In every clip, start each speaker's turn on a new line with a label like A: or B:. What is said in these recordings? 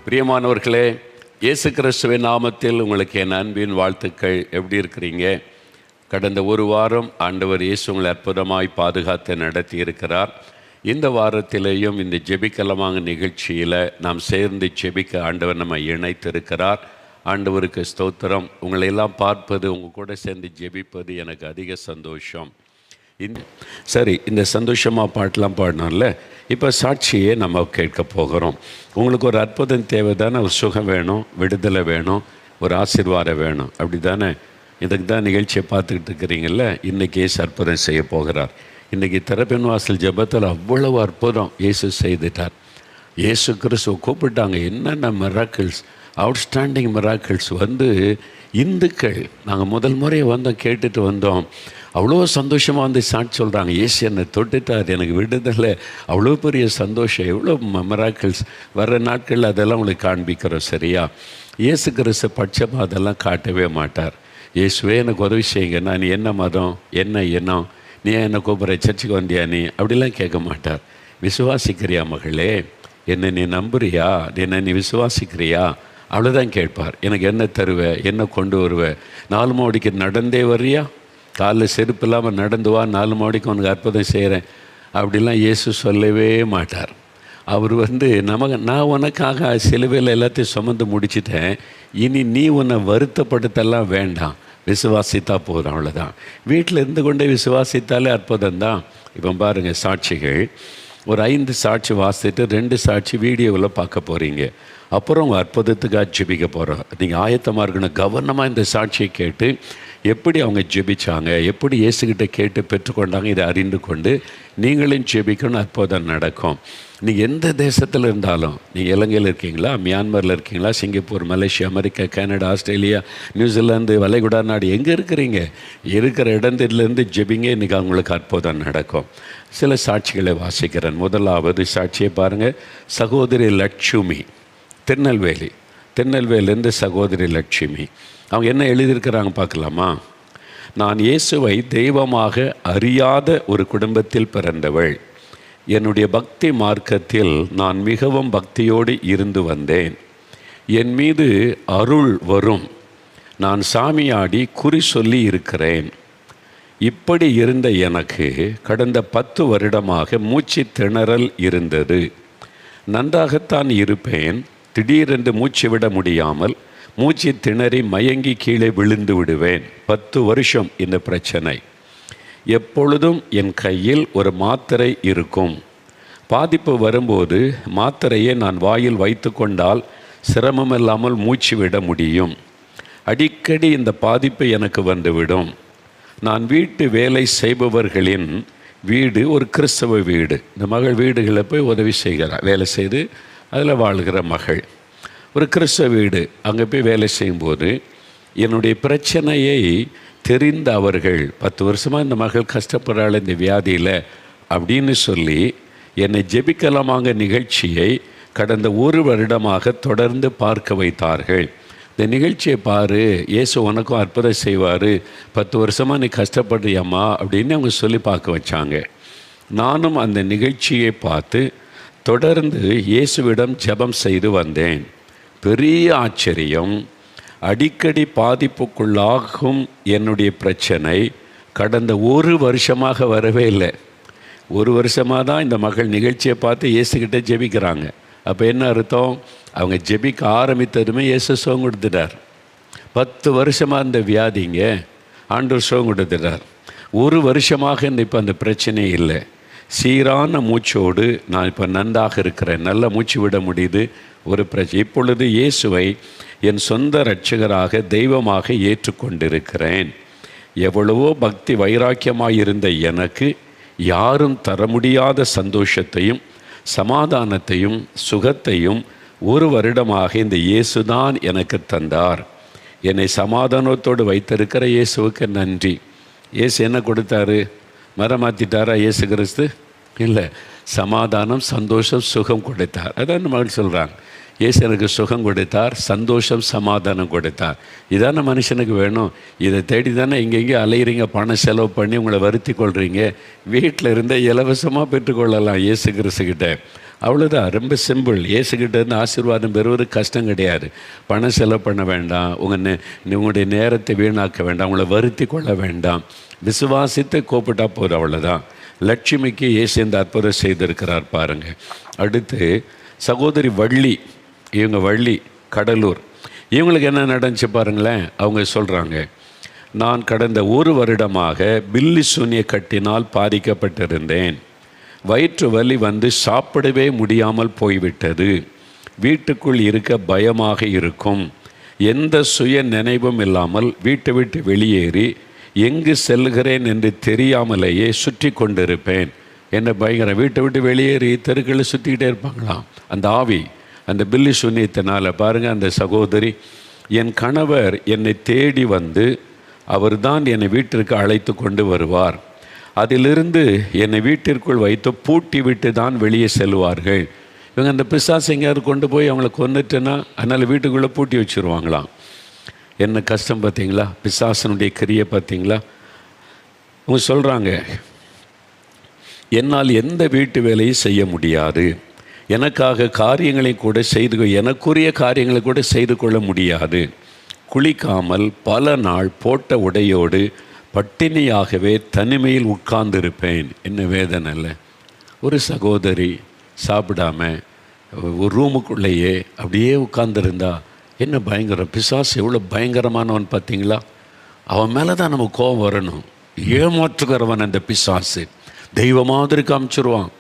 A: பிரியமானவர்களே, இயேசு கிறிஸ்துவின் நாமத்தில் உங்களுக்கு என் அன்பின் வாழ்த்துக்கள். எப்படி இருக்கிறீங்க? கடந்த ஒரு வாரம் ஆண்டவர் இயேசு உங்களை அற்புதமாய் பாதுகாத்து நடத்தி இருக்கிறார். இந்த வாரத்திலேயும் இந்த ஜெபிக்கலமாக நிகழ்ச்சியில் நாம் சேர்ந்து ஜெபிக்க ஆண்டவர் நம்ம இணைத்திருக்கிறார். ஆண்டவருக்கு ஸ்தோத்திரம். உங்களை எல்லாம் பார்ப்பது, உங்கள் கூட சேர்ந்து ஜெபிப்பது எனக்கு அதிக சந்தோஷம். சரி, இந்த சந்தோஷமாக பாட்டெலாம் பாடினோம்ல, இப்போ சாட்சியே நம்ம கேட்க போகிறோம். உங்களுக்கு ஒரு அற்புதம் தேவை தானே? ஒரு சுகம் வேணும், விடுதலை வேணும், ஒரு ஆசீர்வாதம் வேணும், அப்படி தானே? இதுக்கு தான் நிகழ்ச்சியை பார்த்துக்கிட்டு இருக்கிறீங்கள. இன்றைக்கி இயேசு அற்புதம் செய்ய போகிறார். இன்றைக்கி திறப்பின் வாசல் ஜெபத்தில் அவ்வளவு அற்புதம் இயேசு செய்துட்டார். இயேசு கிறிஸ்துவ கூப்பிட்டாங்க. என்னென்ன மிராக்கிள்ஸ், அவுட்ஸ்டாண்டிங் மிராக்கிள்ஸ் வந்து இந்துக்கள் நாங்கள் முதல் முறையை வந்தோம், கேட்டுட்டு வந்தோம். அவ்வளோ சந்தோஷமாக வந்து சாட்சி சொல்கிறாங்க. இயேசு என்னை தொட்டுட்டார், எனக்கு விடுதலை, அவ்வளோ பெரிய சந்தோஷம், எவ்வளோ மிராக்கிள்ஸ். வர்ற நாட்களில் அதெல்லாம் உங்களுக்கு காண்பிக்கிறோம். சரியா? இயேசு கிறிஸ்து பட்சமாக அதெல்லாம் காட்டவே மாட்டார். இயேசுவே எனக்கு உதவி செய்யுங்க, நான் என்ன மதம், என்ன எண்ணம், நீ என்னை கூப்பிட்ற, சர்ச்சுக்கு வந்தியா நீ, அப்படிலாம் கேட்க மாட்டார். விசுவாசிக்கிறியா மகளே, என்னை நீ நம்புறியா, என்னை நீ விசுவாசிக்கிறியா, அவ்வளோதான் கேட்பார். எனக்கு என்ன தருவ, என்ன கொண்டு வருவ, 4 மாடிக்கு நடந்தே வர்றியா, காலில் செருப்பு இல்லாமல் நடந்து வா, 4 மாடிக்கு உனக்கு அற்புதம் செய்கிறேன், அப்படிலாம் இயேசு சொல்லவே மாட்டார். அவர் வந்து நான் உனக்காக சிலுவையில் எல்லாத்தையும் சுமந்து முடிச்சிட்டேன், இனி நீ உன்னை வருத்தப்படுத்தலாம் வேண்டாம், விசுவாசித்தா போதும், அவ்வளோதான். வீட்டில் இருந்து கொண்டே விசுவாசித்தாலே அற்புதம் தான். இப்போ பாருங்கள், சாட்சிகள் ஒரு 5 சாட்சி வாசிட்டு 2 சாட்சி வீடியோவில் பார்க்க போகிறீங்க. அப்புறம் உங்கள் அற்புதத்துக்காக ஜெபிக்க போகிறோம். நீங்கள் ஆயத்தமாக இருக்கணும். கவனமாக இந்த சாட்சியை கேட்டு எப்படி அவங்க ஜெபிச்சாங்க, எப்படி இயேசுகிட்ட கேட்டு பெற்றுக்கொண்டாங்க, இதை அறிந்து கொண்டு நீங்களும் ஜெபிக்கணும். அற்புதம் நடக்கும். நீங்கள் எந்த தேசத்தில் இருந்தாலும், நீங்கள் இலங்கையில் இருக்கீங்களா, மியான்மரில் இருக்கீங்களா, Singapore, Malaysia, America, Canada, Australia, New Zealand, வளைகுடா நாடு, எங்கே இருக்கிறீங்க, இருக்கிற இடத்துலேருந்து ஜெபிங்க. இன்றைக்கி அவங்களுக்கு அற்புதம் நடக்கும். சில சாட்சிகளை வாசிக்கிறேன். முதலாவது சாட்சியை பாருங்கள். சகோதரி லட்சுமி, திருநெல்வேலியிலேருந்து சகோதரி லட்சுமி. அவங்க என்ன எழுதியிருக்கிறாங்க பார்க்கலாமா? நான் இயேசுவை தெய்வமாக அறியாத ஒரு குடும்பத்தில் பிறந்தவள். என்னுடைய பக்தி மார்க்கத்தில் நான் மிகவும் பக்தியோடு இருந்து வந்தேன். என் மீது அருள் வரும். நான் சாமியாடி குறி சொல்லி இருக்கிறேன். இப்படி இருந்த எனக்கு கடந்த 10 வருடமாக மூச்சு திணறல் இருந்தது. நன்றாகத்தான் இருப்பேன். திடீரென்று மூச்சு விட முடியாமல் மூச்சு திணறி மயங்கி கீழே விழுந்து விடுவேன். 10 வருஷம் இந்த பிரச்சனை. எப்பொழுதும் என் கையில் ஒரு மாத்திரை இருக்கும். பாதிப்பு வரும்போது மாத்திரையை நான் வாயில் வைத்து கொண்டால் சிரமமில்லாமல் மூச்சு விட முடியும். அடிக்கடி இந்த பாதிப்பு எனக்கு வந்துவிடும். நான் வீட்டு வேலை செய்பவர்களின் வீடு ஒரு கிறிஸ்தவ வீடு. இந்த மகள் வீடுகளில் போய் உதவி செய்கிறார், வேலை செய்து அதில் வாழ்கிற மகள். ஒரு கிறிஸ்தவ வீடு. அங்கே போய் வேலை செய்யும்போது என்னுடைய பிரச்சனையை தெரிந்த அவர்கள், 10 வருஷமாக இந்த மகள் கஷ்டப்படுறாள் இந்த வியாதியில் அப்படின்னு சொல்லி என்னை ஜெபிக்கலாமாங்க நிகழ்ச்சியை கடந்த 1 வருடமாக தொடர்ந்து பார்க்க வைத்தார்கள். இந்த நிகழ்ச்சியை பாரு, இயேசு உனக்கும் அற்புதம் செய்வார், 10 வருஷமாக நீ கஷ்டப்படுறியம்மா அப்படின்னு அவங்க சொல்லி பார்க்க வச்சாங்க. நானும் அந்த நிகழ்ச்சியை பார்த்து தொடர்ந்து இயேசுவிடம் ஜெபம் செய்து வந்தேன். பெரிய ஆச்சரியம், அடிக்கடி பாதிப்புக்குள்ளாகும் என்னுடைய பிரச்சனை கடந்த 1 வருஷமாக வரவே இல்லை. 1 வருஷமாக தான் இந்த மகள் நிகழ்ச்சியை பார்த்து இயேசுக்கிட்ட ஜெபிக்கிறாங்க. அப்போ என்ன அர்த்தம்? அவங்க ஜெபிக்க ஆரம்பித்ததுமே இயேசு சுகம் கொடுத்துட்டார். 10 வருஷமாக இந்த வியாதிங்க ஆண்டவர் சுகம் கொடுத்துட்டார். 1 வருஷமாக இப்போ அந்த பிரச்சனை இல்லை. சீரான மூச்சோடு நான் இப்போ நன்றாக இருக்கிறேன், நல்லா மூச்சு விட முடியுது. ஒரு பிரச்சனை. இப்பொழுது இயேசுவை என் சொந்த இரட்சகராக தெய்வமாக ஏற்றுக்கொண்டிருக்கிறேன். எவ்வளவோ பக்தி வைராக்கியமாக இருந்த எனக்கு யாரும் தர முடியாத சந்தோஷத்தையும் சமாதானத்தையும் சுகத்தையும் 1 வருடமாக இந்த இயேசுதான் எனக்கு தந்தார். என்னை சமாதானத்தோடு வைத்திருக்கிற இயேசுவுக்கு நன்றி. இயேசு என்ன கொடுத்தாரு? மரம் மாற்றிட்டாரா இயேசு கிறிஸ்து? இல்லை, சமாதானம், சந்தோஷம், சுகம் கொடுத்தார். அதான் மகள் சொல்கிறாங்க, இயேசு எனக்கு சுகம் கொடுத்தார், சந்தோஷம், சமாதானம் கொடுத்தார். இதான மனுஷனுக்கு வேணும். இதை தேடி தானே இங்கெங்கே அலையிறீங்க, பணம் செலவு பண்ணி உங்களை வருத்தி கொள்கிறீங்க. வீட்டில் இருந்த இலவசமாக பெற்றுக்கொள்ளலாம் இயேசு கிறிஸ்துக்கிட்ட. அவ்வளோதான், ரொம்ப சிம்பிள். இயேசுகிட்டேருந்து ஆசீர்வாதம் பெறுவது கஷ்டம் கிடையாது. பணம் செலவு பண்ண வேண்டாம், உங்களுடைய நேரத்தை வீணாக்க வேண்டாம், உங்களை வருத்தி கொள்ள வேண்டாம், விசுவாசித்து கூப்பிட்டா போதும், அவ்வளோதான். லட்சுமிக்கு இயேசு இந்த அற்புதம் செய்திருக்கிறார் பாருங்கள். அடுத்து சகோதரி வள்ளி, இவங்க வள்ளி கடலூர், இவங்களுக்கு என்ன நடந்துச்சு பாருங்களேன். அவங்க சொல்கிறாங்க, நான் கடந்த 1 வருடமாக பில்லி சூனிய கட்டினால் பாதிக்கப்பட்டிருந்தேன். வயிற்று வலி வந்து சாப்பிடவே முடியாமல் போய்விட்டது. வீட்டுக்குள் இருக்க பயமாக இருக்கும். எந்த சுய நினைவும் இல்லாமல் வீட்டை விட்டு வெளியேறி எங்கு செல்கிறேன் என்று தெரியாமலேயே சுற்றி கொண்டிருப்பேன். என்ன பயங்கரம், வீட்டை விட்டு வெளியேறி தெருக்களை சுற்றிக்கிட்டே இருப்பாங்களாம் அந்த ஆவி, அந்த பில்லி சூனியத்தினால். பாருங்கள், அந்த சகோதரி, என் கணவர் என்னை தேடி வந்து அவர் தான் என்னை வீட்டிற்கு அழைத்து கொண்டு வருவார். அதிலிருந்து என்னை வீட்டிற்குள் வைத்து பூட்டி விட்டு தான் வெளியே செல்வார்கள். இவங்க அந்த பிசாசு எங்கேயாவது கொண்டு போய் அவங்கள கொண்டுட்டுன்னா அதனால் வீட்டுக்குள்ளே பூட்டி வச்சுருவாங்களாம். என்ன கஷ்டம் பார்த்தீங்களா, பிசாசனுடைய கிரியை பார்த்தீங்களா. அவங்க சொல்கிறாங்க, என்னால் எந்த வீட்டு வேலையும் செய்ய முடியாது, எனக்காக காரியங்களை கூட எனக்குரிய காரியங்களை கூட செய்து கொள்ள முடியாது. குளிக்காமல் பல நாள் போட்ட உடையோடு பட்டினியாகவே தனிமையில் உட்கார்ந்திருப்பேன். என்ன வேதனை இல்லை. ஒரு சகோதரி சாப்பிடாம ஒரு ரூமுக்குள்ளேயே அப்படியே உட்கார்ந்துருந்தா என்ன பயங்கரம். பிசாசு எவ்வளோ பயங்கரமானவன் பார்த்தீங்களா. அவன் மேலே தான் நம்ம கோபம் வரணும். ஏமாற்றுகிறவன் அந்த பிசாசு. தெய்வ மாதிரி காமிச்சிருவான்.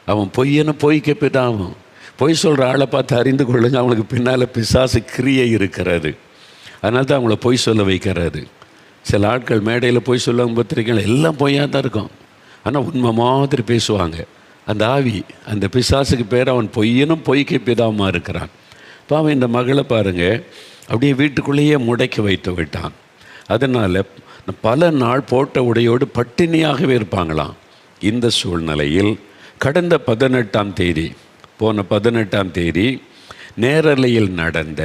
A: அவன் பொய்யன்னு பொய்க்கு பிதாவும். பொய் சொல்கிற ஆளை பார்த்து அறிந்து கொள்ளுங்க, அவனுக்கு பின்னால் பிசாசு கிரியை இருக்கிறது. அதனால தான் அவங்கள பொய் சொல்ல வைக்கிறது. சில ஆட்கள் மேடையில் பொய் சொல்லுவாங்க, பத்திரிக்கைகள் எல்லாம் பொய்யாக தான் இருக்கும், ஆனால் உண்மை மாதிரி பேசுவாங்க. அந்த ஆவி, அந்த பிசாசுக்கு பேர் அவன் பொய்யனும் பொய்க்கு பிதாவுமாக இருக்கிறான். இப்போ அவன் இந்த மகளை பாருங்கள் அப்படியே வீட்டுக்குள்ளேயே முடக்கி வைத்து விட்டான். அதனால் பல நாள் போட்ட உடையோடு பட்டினியாகவே இருப்பாங்களாம். இந்த சூழ்நிலையில் கடந்த 18ஆம் தேதி, போன 18ஆம் தேதி நேரலையில் நடந்த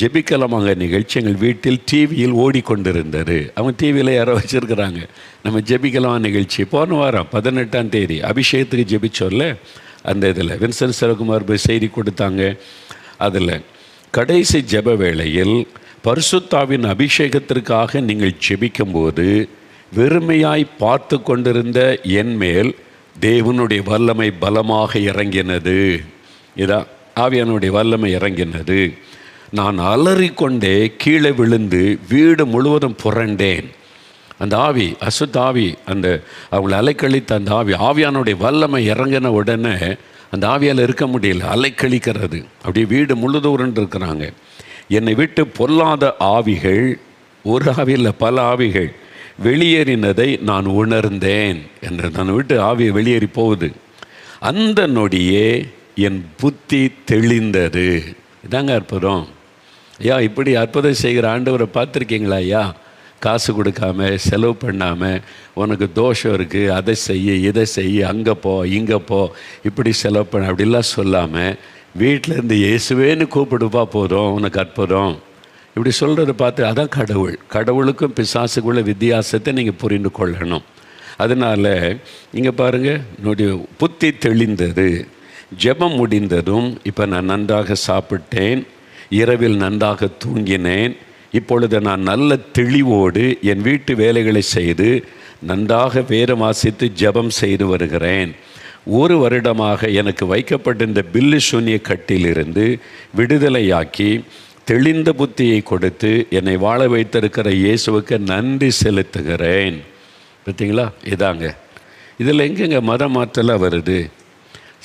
A: ஜெபிக்கலமாக நிகழ்ச்சி எங்கள் வீட்டில் டிவியில் ஓடிக்கொண்டிருந்தது. அவங்க டிவியில் யாரோ வச்சுருக்கிறாங்க. நம்ம ஜெபிக்கலமா நிகழ்ச்சி போன வாரம் 18ஆம் தேதி அபிஷேகத்துக்கு ஜெபிச்சோல்ல, அந்த இதில் வின்சென்ட் சிவகுமார் போய் செய்தி கொடுத்தாங்க. அதில் கடைசி ஜெப வேளையில் பரிசுத்தாவின் அபிஷேகத்திற்காக நீங்கள் ஜெபிக்கும்போது வெறுமையாய் பார்த்து கொண்டிருந்த என் மேல் தேவனுடைய வல்லமை பலமாக இறங்கினது. இதான் ஆவியானுடைய வல்லமை இறங்கினது. நான் அலறிக்கொண்டே கீழே விழுந்து வீடு முழுவதும் புரண்டேன். அந்த ஆவி, அசுத்த ஆவி, அந்த அவங்களை அலைக்கழித்த அந்த ஆவியானுடைய வல்லமை இறங்கின உடனே அந்த ஆவியால் இருக்க முடியல, அலைக்கழிக்கிறது. அப்படியே வீடு முழுதூரன் இருக்கிறாங்க. என்னை விட்டு பொல்லாத ஆவிகள், ஒரு ஆவியில் பல ஆவிகள் வெளியேறினதை நான் உணர்ந்தேன். என்று நான் விட்டு ஆவியை வெளியேறி போகுது. அந்த நொடியே என் புத்தி தெளிந்தது. இதாங்க அற்புதம். ஐயா, இப்படி அற்புதம் செய்கிற ஆண்டவரை பார்த்துருக்கீங்களா ஐயா? காசு கொடுக்காம, செலவு பண்ணாமல், உனக்கு தோஷம் இருக்குது, அதை செய்ய, இதை செய்ய, அங்கே போ, இங்கே போ, இப்படி செலவு பண்ண, அப்படிலாம் சொல்லாமல் வீட்டிலேருந்து இயேசுவேன்னு கூப்பிடுப்பா போதும், உனக்கு அற்புதம், இப்படி சொல்கிறத பார்த்து அதான் கடவுள். கடவுளுக்கும் பிசாசுக்குள்ள வித்தியாசத்தை நீங்கள் புரிந்து கொள்ளணும். அதனால் இங்கே பாருங்கள், என்னுடைய புத்தி தெளிந்தது. ஜெபம் முடிந்ததும் இப்போ நான் நன்றாக சாப்பிட்டேன், இரவில் நன்றாக தூங்கினேன். இப்பொழுது நான் நல்ல தெளிவோடு என் வீட்டு வேலைகளை செய்து நன்றாக வேதம் வாசித்து ஜெபம் செய்து வருகிறேன். 1 வருடமாக எனக்கு வைக்கப்பட்ட இந்த பில்லி சூனிய கட்டிலிருந்து விடுதலையாக்கி தெளிந்த புத்தியை கொடுத்து என்னை வாழ வைத்திருக்கிற இயேசுவுக்கு நன்றி செலுத்துகிறேன். பார்த்தீங்களா? இதாங்க. இதில் எங்கெங்க மதம் மாற்றலாம் வருது?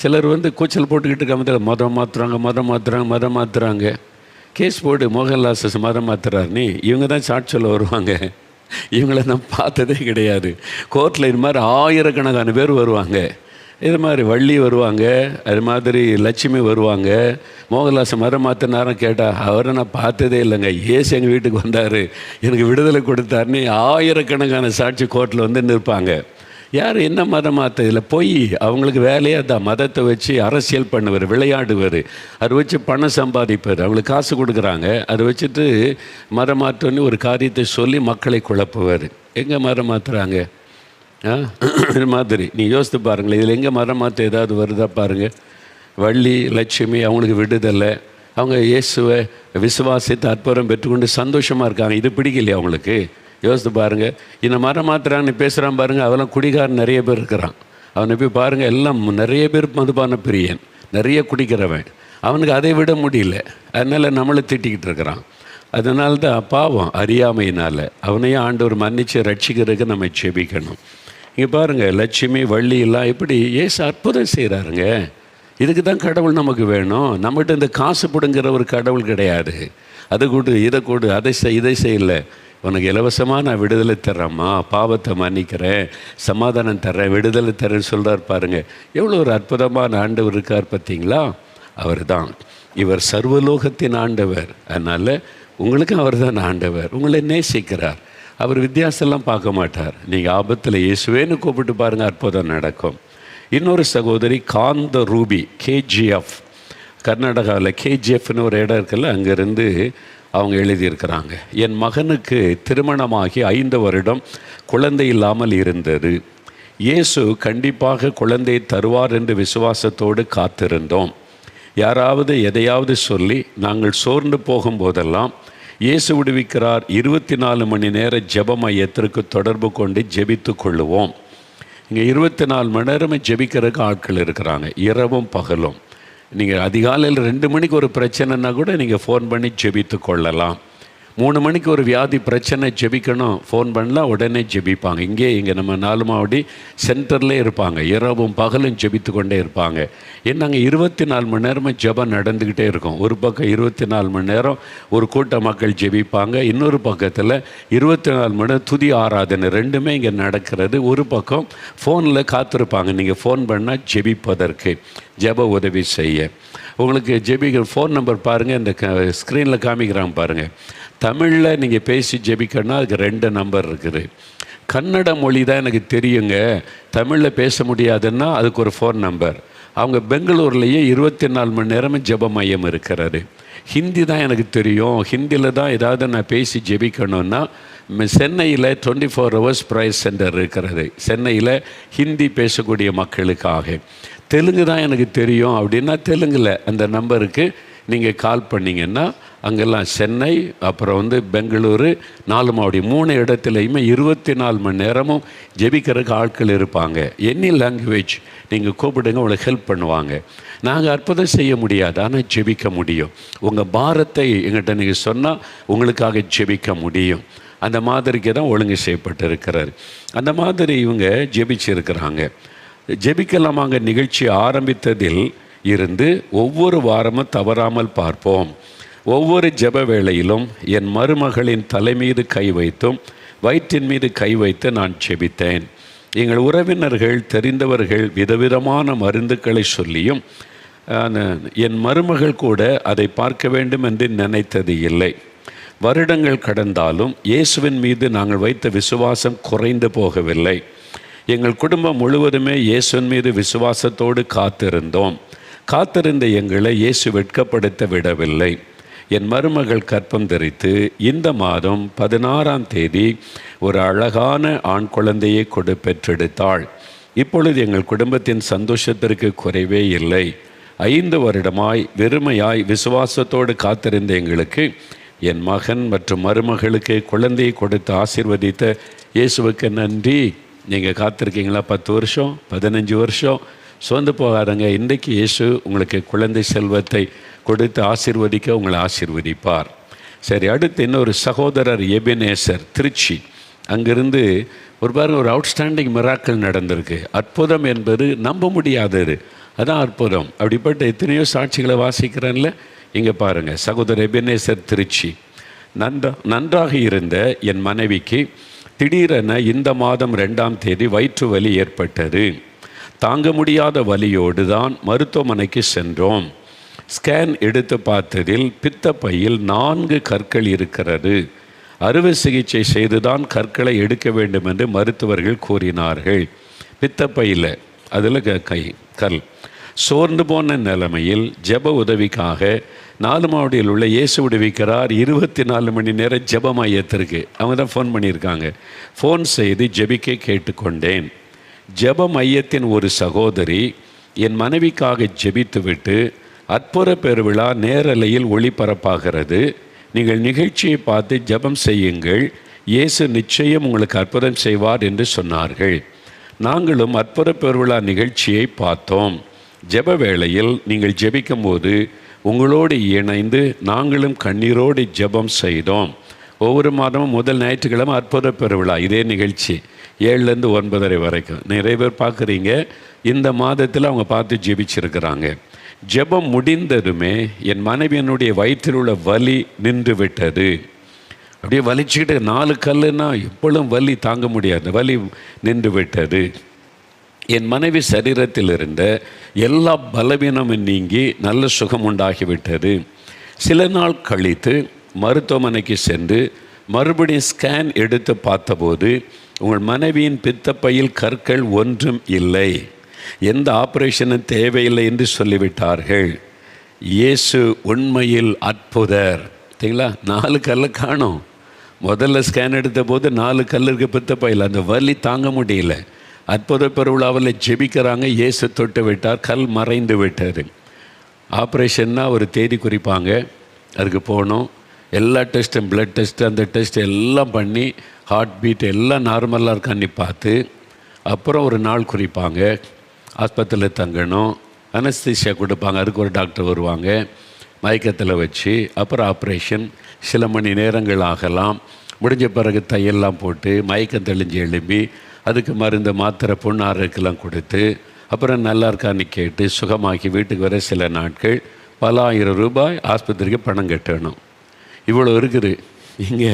A: சிலர் கூச்சல் போட்டுக்கிட்டு இருக்க மதம் மாற்றுறாங்க. கேஸ் போடு, மோகன்லால் மதம் மாற்றுறாரு நீ, இவங்க தான் சாட்சி சொல்ல வருவாங்க. இவங்கள நான் பார்த்ததே கிடையாது. கோர்ட்டில் இது மாதிரி ஆயிரக்கணக்கான பேர் வருவாங்க. இது மாதிரி வள்ளி வருவாங்க, அது மாதிரி லட்சுமி வருவாங்க. மோகன்லால் மதம் மாற்றினாரும் கேட்டால் அவரை நான் பார்த்ததே இல்லைங்க, ஏசு எங்கள் வீட்டுக்கு வந்தார், எனக்கு விடுதலை கொடுத்தாருன்னு ஆயிரக்கணக்கான சாட்சி கோர்ட்டில் நிற்பாங்க. யார் என்ன மதம் மாற்ற? இதில் போய் அவங்களுக்கு வேலையே தான். மதத்தை வச்சு அரசியல் பண்ணுவார், விளையாடுவார், அதை வச்சு பணம் சம்பாதிப்பார். அவங்களுக்கு காசு கொடுக்குறாங்க, அதை வச்சுட்டு மதம் மாற்றோன்னு ஒரு காரியத்தை சொல்லி மக்களை குழப்புவார். எங்கே மதம் மாற்றுறாங்க? இது மாதிரி நீ யோசித்து பாருங்களேன், இதில் எங்கே மதம் மாற்ற ஏதாவது வருதா பாருங்கள். வள்ளி லட்சுமி அவங்களுக்கு விடுதலை, அவங்க இயேசுவை விசுவாசித்து அற்புதம் பெற்றுக்கொண்டு சந்தோஷமாக இருக்காங்க. இது பிடிக்கலையா அவங்களுக்கு? யோசித்து பாருங்கள். இந்த மரம் மாத்திரான்னு பேசுகிறான் பாருங்கள், அவெல்லாம் குடிகாரன் நிறைய பேர் இருக்கிறான். அவனை போய் பாருங்கள், எல்லாம் நிறைய பேர் மதுபான பிரியன், நிறைய குடிக்கிறவன். அவனுக்கு அதை விட முடியல, அதனால் நம்மளை திட்டிக்கிட்டு இருக்கிறான். அதனால தான் பாவம் அறியாமையினால் அவனையும் ஆண்டவர் மன்னித்து ரட்சிக்கிறதுக்கு நம்ம ஜெபிக்கணும். இங்கே பாருங்கள், லட்சுமி வள்ளி எல்லாம் எப்படி ஏசு அற்புதம் செய்கிறாருங்க. இதுக்கு தான் கடவுள் நமக்கு வேணும். நம்மகிட்ட இந்த காசு பிடுங்கிற ஒரு கடவுள் கிடையாது. அதை கொடு, இதை கொடு, அதை செய், இதை செய்யலை. உனக்கு இலவசமாக நான் விடுதலை தர்றேம்மா, பாவத்தை மன்னிக்கிறேன், சமாதானம் தர்றேன், விடுதலை தரேன்னு சொல்கிறார் பாருங்கள். எவ்வளோ ஒரு அற்புதமான ஆண்டவர் இருக்கார் பார்த்தீங்களா? அவர் தான். இவர் சர்வலோகத்தின் ஆண்டவர். அதனால் உங்களுக்கும் அவர் தான் ஆண்டவர். உங்களை நேசிக்கிறார். அவர் வித்தியாசம்லாம் பார்க்க மாட்டார். நீங்கள் ஆபத்தில் இயேசுவேன்னு கூப்பிட்டு பாருங்கள், அற்புதம் நடக்கும். இன்னொரு சகோதரி காந்த ரூபி, கேஜிஎஃப், கர்நாடகாவில் கேஜிஎஃப்னு ஒரு இடம் இருக்குல்ல, அங்கேருந்து அவங்க எழுதியிருக்கிறாங்க. என் மகனுக்கு திருமணமாகி 5 வருடம் குழந்தை இல்லாமல் இருந்தது. இயேசு கண்டிப்பாக குழந்தை தருவார் என்று விசுவாசத்தோடு காத்திருந்தோம். யாராவது எதையாவது சொல்லி நாங்கள் சோர்ந்து போகும்போதெல்லாம் இயேசு விடுவிக்கிறார் 24 மணி நேர ஜெப மையத்திற்கு தொடர்பு கொண்டு ஜெபித்து கொள்ளுவோம். இங்கே 24 மணி நேரமே ஜெபிக்கிறதுக்கு ஆட்கள் இருக்கிறாங்க, இரவும் பகலும். நீங்கள் அதிகாலையில் 2 மணிக்கு ஒரு பிரச்சனைனா கூட நீங்கள் ஃபோன் பண்ணி ஜெபித்து கொள்ளலாம். 3 மணிக்கு ஒரு வியாதி பிரச்சனை ஜெபிக்கணும், ஃபோன் பண்ணலாம், உடனே ஜெபிப்பாங்க. இங்கே நம்ம 4 மாவடி சென்டர்லேயே இருப்பாங்க, இரவும் பகலும் ஜெபித்து கொண்டே இருப்பாங்க. ஏன்னாங்க 24 மணி நேரமும் ஜெபம் நடந்துக்கிட்டே இருக்கும். ஒரு பக்கம் 24 மணி நேரம் ஒரு கூட்ட மக்கள் ஜெபிப்பாங்க, இன்னொரு பக்கத்தில் 24 மணி நேரம் துதி ஆராதனை, ரெண்டுமே இங்கே நடக்கிறது. ஒரு பக்கம் ஃபோனில் காத்திருப்பாங்க, நீங்கள் ஃபோன் பண்ணால் ஜெபிப்பதற்கு, ஜெப உதவி செய்ய. உங்களுக்கு ஜெபிக்கிற ஃபோன் நம்பர் பாருங்கள், இந்த ஸ்க்ரீனில் காமிக்கிறாங்க பாருங்கள். தமிழில் நீங்கள் பேசி ஜெபிக்கணும்னா அதுக்கு 2 நம்பர் இருக்குது. கன்னட மொழி தான் எனக்கு தெரியுங்க, தமிழில் பேச முடியாதுன்னா அதுக்கு ஒரு ஃபோன் நம்பர். அவங்க பெங்களூர்லேயே 24 மணி நேரமும் ஜெப மையம் இருக்கிறாரு. ஹிந்தி தான் எனக்கு தெரியும், ஹிந்தியில் தான் ஏதாவது நான் பேசி ஜெபிக்கணுன்னா சென்னையில் 24 ஹவர்ஸ் ப்ரைஸ் சென்டர் இருக்கிறது, சென்னையில் ஹிந்தி பேசக்கூடிய மக்களுக்காக. தெலுங்கு தான் எனக்கு தெரியும் அப்படின்னா தெலுங்கில் அந்த நம்பருக்கு நீங்கள் கால் பண்ணிங்கன்னா அங்கெல்லாம் சென்னை, அப்புறம் பெங்களூரு, 4 மாவடி 3 இடத்துலையுமே 24 மணி நேரமும் ஜெபிக்கிறதுக்கு ஆட்கள் இருப்பாங்க. எனி லாங்குவேஜ் நீங்கள் கூப்பிடுங்க, உங்களுக்கு ஹெல்ப் பண்ணுவாங்க. நாங்கள் அற்புதம் செய்ய முடியாது, ஆனால் ஜெபிக்க முடியும். உங்கள் பாரத்தை எங்கிட்ட நீங்கள் சொன்னால் உங்களுக்காக ஜெபிக்க முடியும். அந்த மாதிரிக்கு தான் ஒழுங்கு செய்யப்பட்டு இருக்கிறார். அந்த மாதிரி இவங்க ஜெபிச்சிருக்கிறாங்க. ஜெபிக்கலாமாங்க நிகழ்ச்சி ஆரம்பித்ததில் இருந்து ஒவ்வொரு வாரமும் தவறாமல் பார்ப்போம். ஒவ்வொரு ஜெப வேளையிலும் என் மருமகளின் தலை மீது கை வைத்தும் வயிற்றின் மீது கை வைத்து நான் ஜெபித்தேன். எங்கள் உறவினர்கள் தெரிந்தவர்கள் விதவிதமான மருந்துக்களை சொல்லியும் என் மருமகள் கூட அதை பார்க்க வேண்டும் என்று நினைத்தது இல்லை. வருடங்கள் கடந்தாலும் இயேசுவின் மீது நாங்கள் வைத்த விசுவாசம் குறைந்து போகவில்லை. எங்கள் குடும்பம் முழுவதுமே இயேசுவின் மீது விசுவாசத்தோடு காத்திருந்த எங்களை இயேசு வெட்கப்படுத்த விடவில்லை. என் மருமகள் கற்பம் தரித்து இந்த மாதம் 16ஆம் தேதி ஒரு அழகான ஆண் குழந்தையை பெற்றெடுத்தாள். இப்பொழுது எங்கள் குடும்பத்தின் சந்தோஷத்திற்கு குறைவே இல்லை. 5 வருடமாய் வெறுமையாய் விசுவாசத்தோடு காத்திருந்த எங்களுக்கு என் மகன் மற்றும் மருமகளுக்கு குழந்தையை கொடுத்து ஆசீர்வதித்த இயேசுவுக்கு நன்றி. நீங்கள் காத்திருக்கீங்களா? 10 வருஷம், 15 வருஷம், சோர்ந்து போகாதங்க. இன்றைக்கு இயேசு உங்களுக்கு குழந்தை செல்வத்தை கொடுத்து ஆசீர்வதிக்க உங்களை ஆசீர்வதிப்பார். சரி, அடுத்து இன்னொரு சகோதரர் எபினேசர், திருச்சி, அங்கிருந்து ஒரு அவுட்ஸ்டாண்டிங் மிராக்கிள் நடந்திருக்கு. அற்புதம் என்பது நம்ப முடியாதது, அதான் அற்புதம். அப்படிப்பட்ட எத்தனையோ சாட்சிகளை வாசிக்கிறேன்ல, இங்கே பாருங்கள். சகோதரர் எபினேசர், திருச்சி. நன்றாக இருந்த என் மனைவிக்கு திடீரென இந்த மாதம் 2ஆம் தேதி வயிற்று வலி ஏற்பட்டது. தாங்க முடியாத வலியோடு தான் மருத்துவமனைக்கு சென்றோம். ஸ்கேன் எடுத்து பார்த்ததில் பித்தப்பையில் 4 கற்கள் இருக்கிறது. அறுவை சிகிச்சை செய்துதான் கற்களை எடுக்க வேண்டும் என்று மருத்துவர்கள் கூறினார்கள். பித்தப்பையில் அதில் கல். சோர்ந்து போன நிலைமையில் ஜெப உதவிக்காக 4 மாவடியில் உள்ள இயேசு விடுவிக்கிறார் 24 மணி நேரம் ஜெப மையத்திற்கு அவங்க தான் ஃபோன் பண்ணியிருக்காங்க. ஃபோன் செய்து ஜெபிக்க கேட்டுக்கொண்டேன். ஜெப மையத்தின் ஒரு சகோதரி என் மனைவிக்காக ஜெபித்துவிட்டு அற்புத பெருவிழா நேரலையில் ஒளிபரப்பாகிறது. நீங்கள் நிகழ்ச்சியை பார்த்து ஜெபம் செய்யுங்கள். இயேசு நிச்சயம் உங்களுக்கு அற்புதம் செய்வார் என்று சொன்னார்கள். நாங்களும் அற்புத பெருவிழா நிகழ்ச்சியை பார்த்தோம். ஜெப வேளையில் நீங்கள் ஜெபிக்கும் போது உங்களோடு இணைந்து நாங்களும் கண்ணீரோடு ஜெபம் செய்தோம். ஒவ்வொரு மாதமும் முதல் ஞாயிற்றுக்கிழமை அற்புத பெருவிழா இதே நிகழ்ச்சி 7லேருந்து 9:30 வரைக்கும் நிறைய பேர் பார்க்குறீங்க. இந்த மாதத்தில் அவங்க பார்த்து ஜெபிச்சிருக்கிறாங்க. ஜெபம் முடிந்ததுமே என் மனைவியனுடைய வயிற்றில் உள்ள வலி நின்று விட்டது. அப்படியே வலிச்சுக்கிட்டு 4 கல்லுன்னா எப்பொழுதும் வலி தாங்க முடியாது, வலி நின்று விட்டது. என் மனைவி சரீரத்தில் இருந்த எல்லா பலவீனமும் நீங்கி நல்ல சுகம் உண்டாகிவிட்டது. சில நாள் கழித்து மருத்துவமனைக்கு சென்று மறுபடியும் ஸ்கேன் எடுத்து பார்த்தபோது உங்கள் மனைவியின் பித்தப்பையில் கற்கள் ஒன்றும் இல்லை, எந்த ஆப்ரேஷனும் தேவையில்லை என்று சொல்லிவிட்டார்கள். இயேசு உண்மையில் அற்புதர். சரிங்களா? 4 கல்லை காணோம். முதல்ல ஸ்கேன் எடுத்த போது 4 கல் இருக்கு பித்தப்பையில். அந்த வலி தாங்க முடியல. அற்புத பெருவிழாவில் ஜெபிக்கிறாங்க. இயேசு தொட்டு விட்டார், கல் மறைந்து விட்டார். ஆப்ரேஷன்னா ஒரு தேதி குறிப்பாங்க, அதுக்கு போகணும். எல்லா டெஸ்ட்டும், பிளட் டெஸ்ட்டு, அந்த டெஸ்ட் எல்லாம் பண்ணி ஹார்ட் பீட் எல்லாம் நார்மலாக இருக்கான்னு பார்த்து அப்புறம் ஒரு நாள் குறிப்பாங்க. ஆஸ்பத்திரியில் தங்கணும், அனஸ்தீசியா கொடுப்பாங்க, அதுக்கு ஒரு டாக்டர் வருவாங்க, மயக்கத்தில் வச்சு அப்புறம் ஆப்ரேஷன். சில மணி நேரங்கள் ஆகலாம். முடிஞ்ச பிறகு தையெல்லாம் போட்டு மயக்கம் தெளிஞ்சு எழும்பி அதுக்கு மருந்து மாத்திரை பொண்ணாருக்கெல்லாம் கொடுத்து அப்புறம் நல்லா இருக்கான்னு கேட்டு சுகமாக்கி வீட்டுக்கு வர சில நாட்கள் பல ₹1000 ஆஸ்பத்திரிக்கு பணம் கட்டணும். இவ்வளோ இருக்குது. இங்கே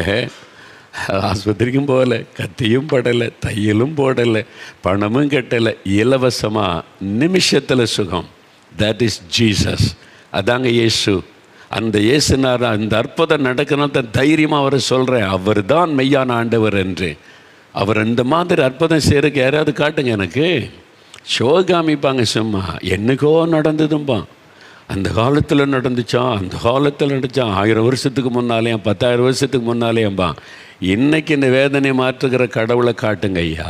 A: ஆஸ்பத்திரிக்கும் போகலை, கத்தியும் படலை, தையலும் போடலை, பணமும் கட்டலை, இலவசமாக நிமிஷத்தில் சுகம். That is Jesus. அதாங்க இயேசு. அந்த இயேசுனார் அந்த அற்புதம் நடக்கணும் தான் தைரியமாக அவரை சொல்கிறேன். அவர் தான் மெய்யான ஆண்டவர் என்று. அவர் அந்த மாதிரி அற்புதம் செய்கிறதுக்கு யாராவது காட்டுங்க எனக்கு. ஷோ காமிப்பாங்க சும்மா. என்னைக்கோ நடந்ததும்பான். அந்த காலத்தில் நடந்துச்சான், அந்த காலத்தில் நடந்துச்சான், 1000 வருஷத்துக்கு முன்னாலேயும் 10,000 வருஷத்துக்கு முன்னாலேயும்பா. இன்றைக்கி இந்த வேதனை மாற்றுகிற கடவுளை காட்டுங்க ஐயா.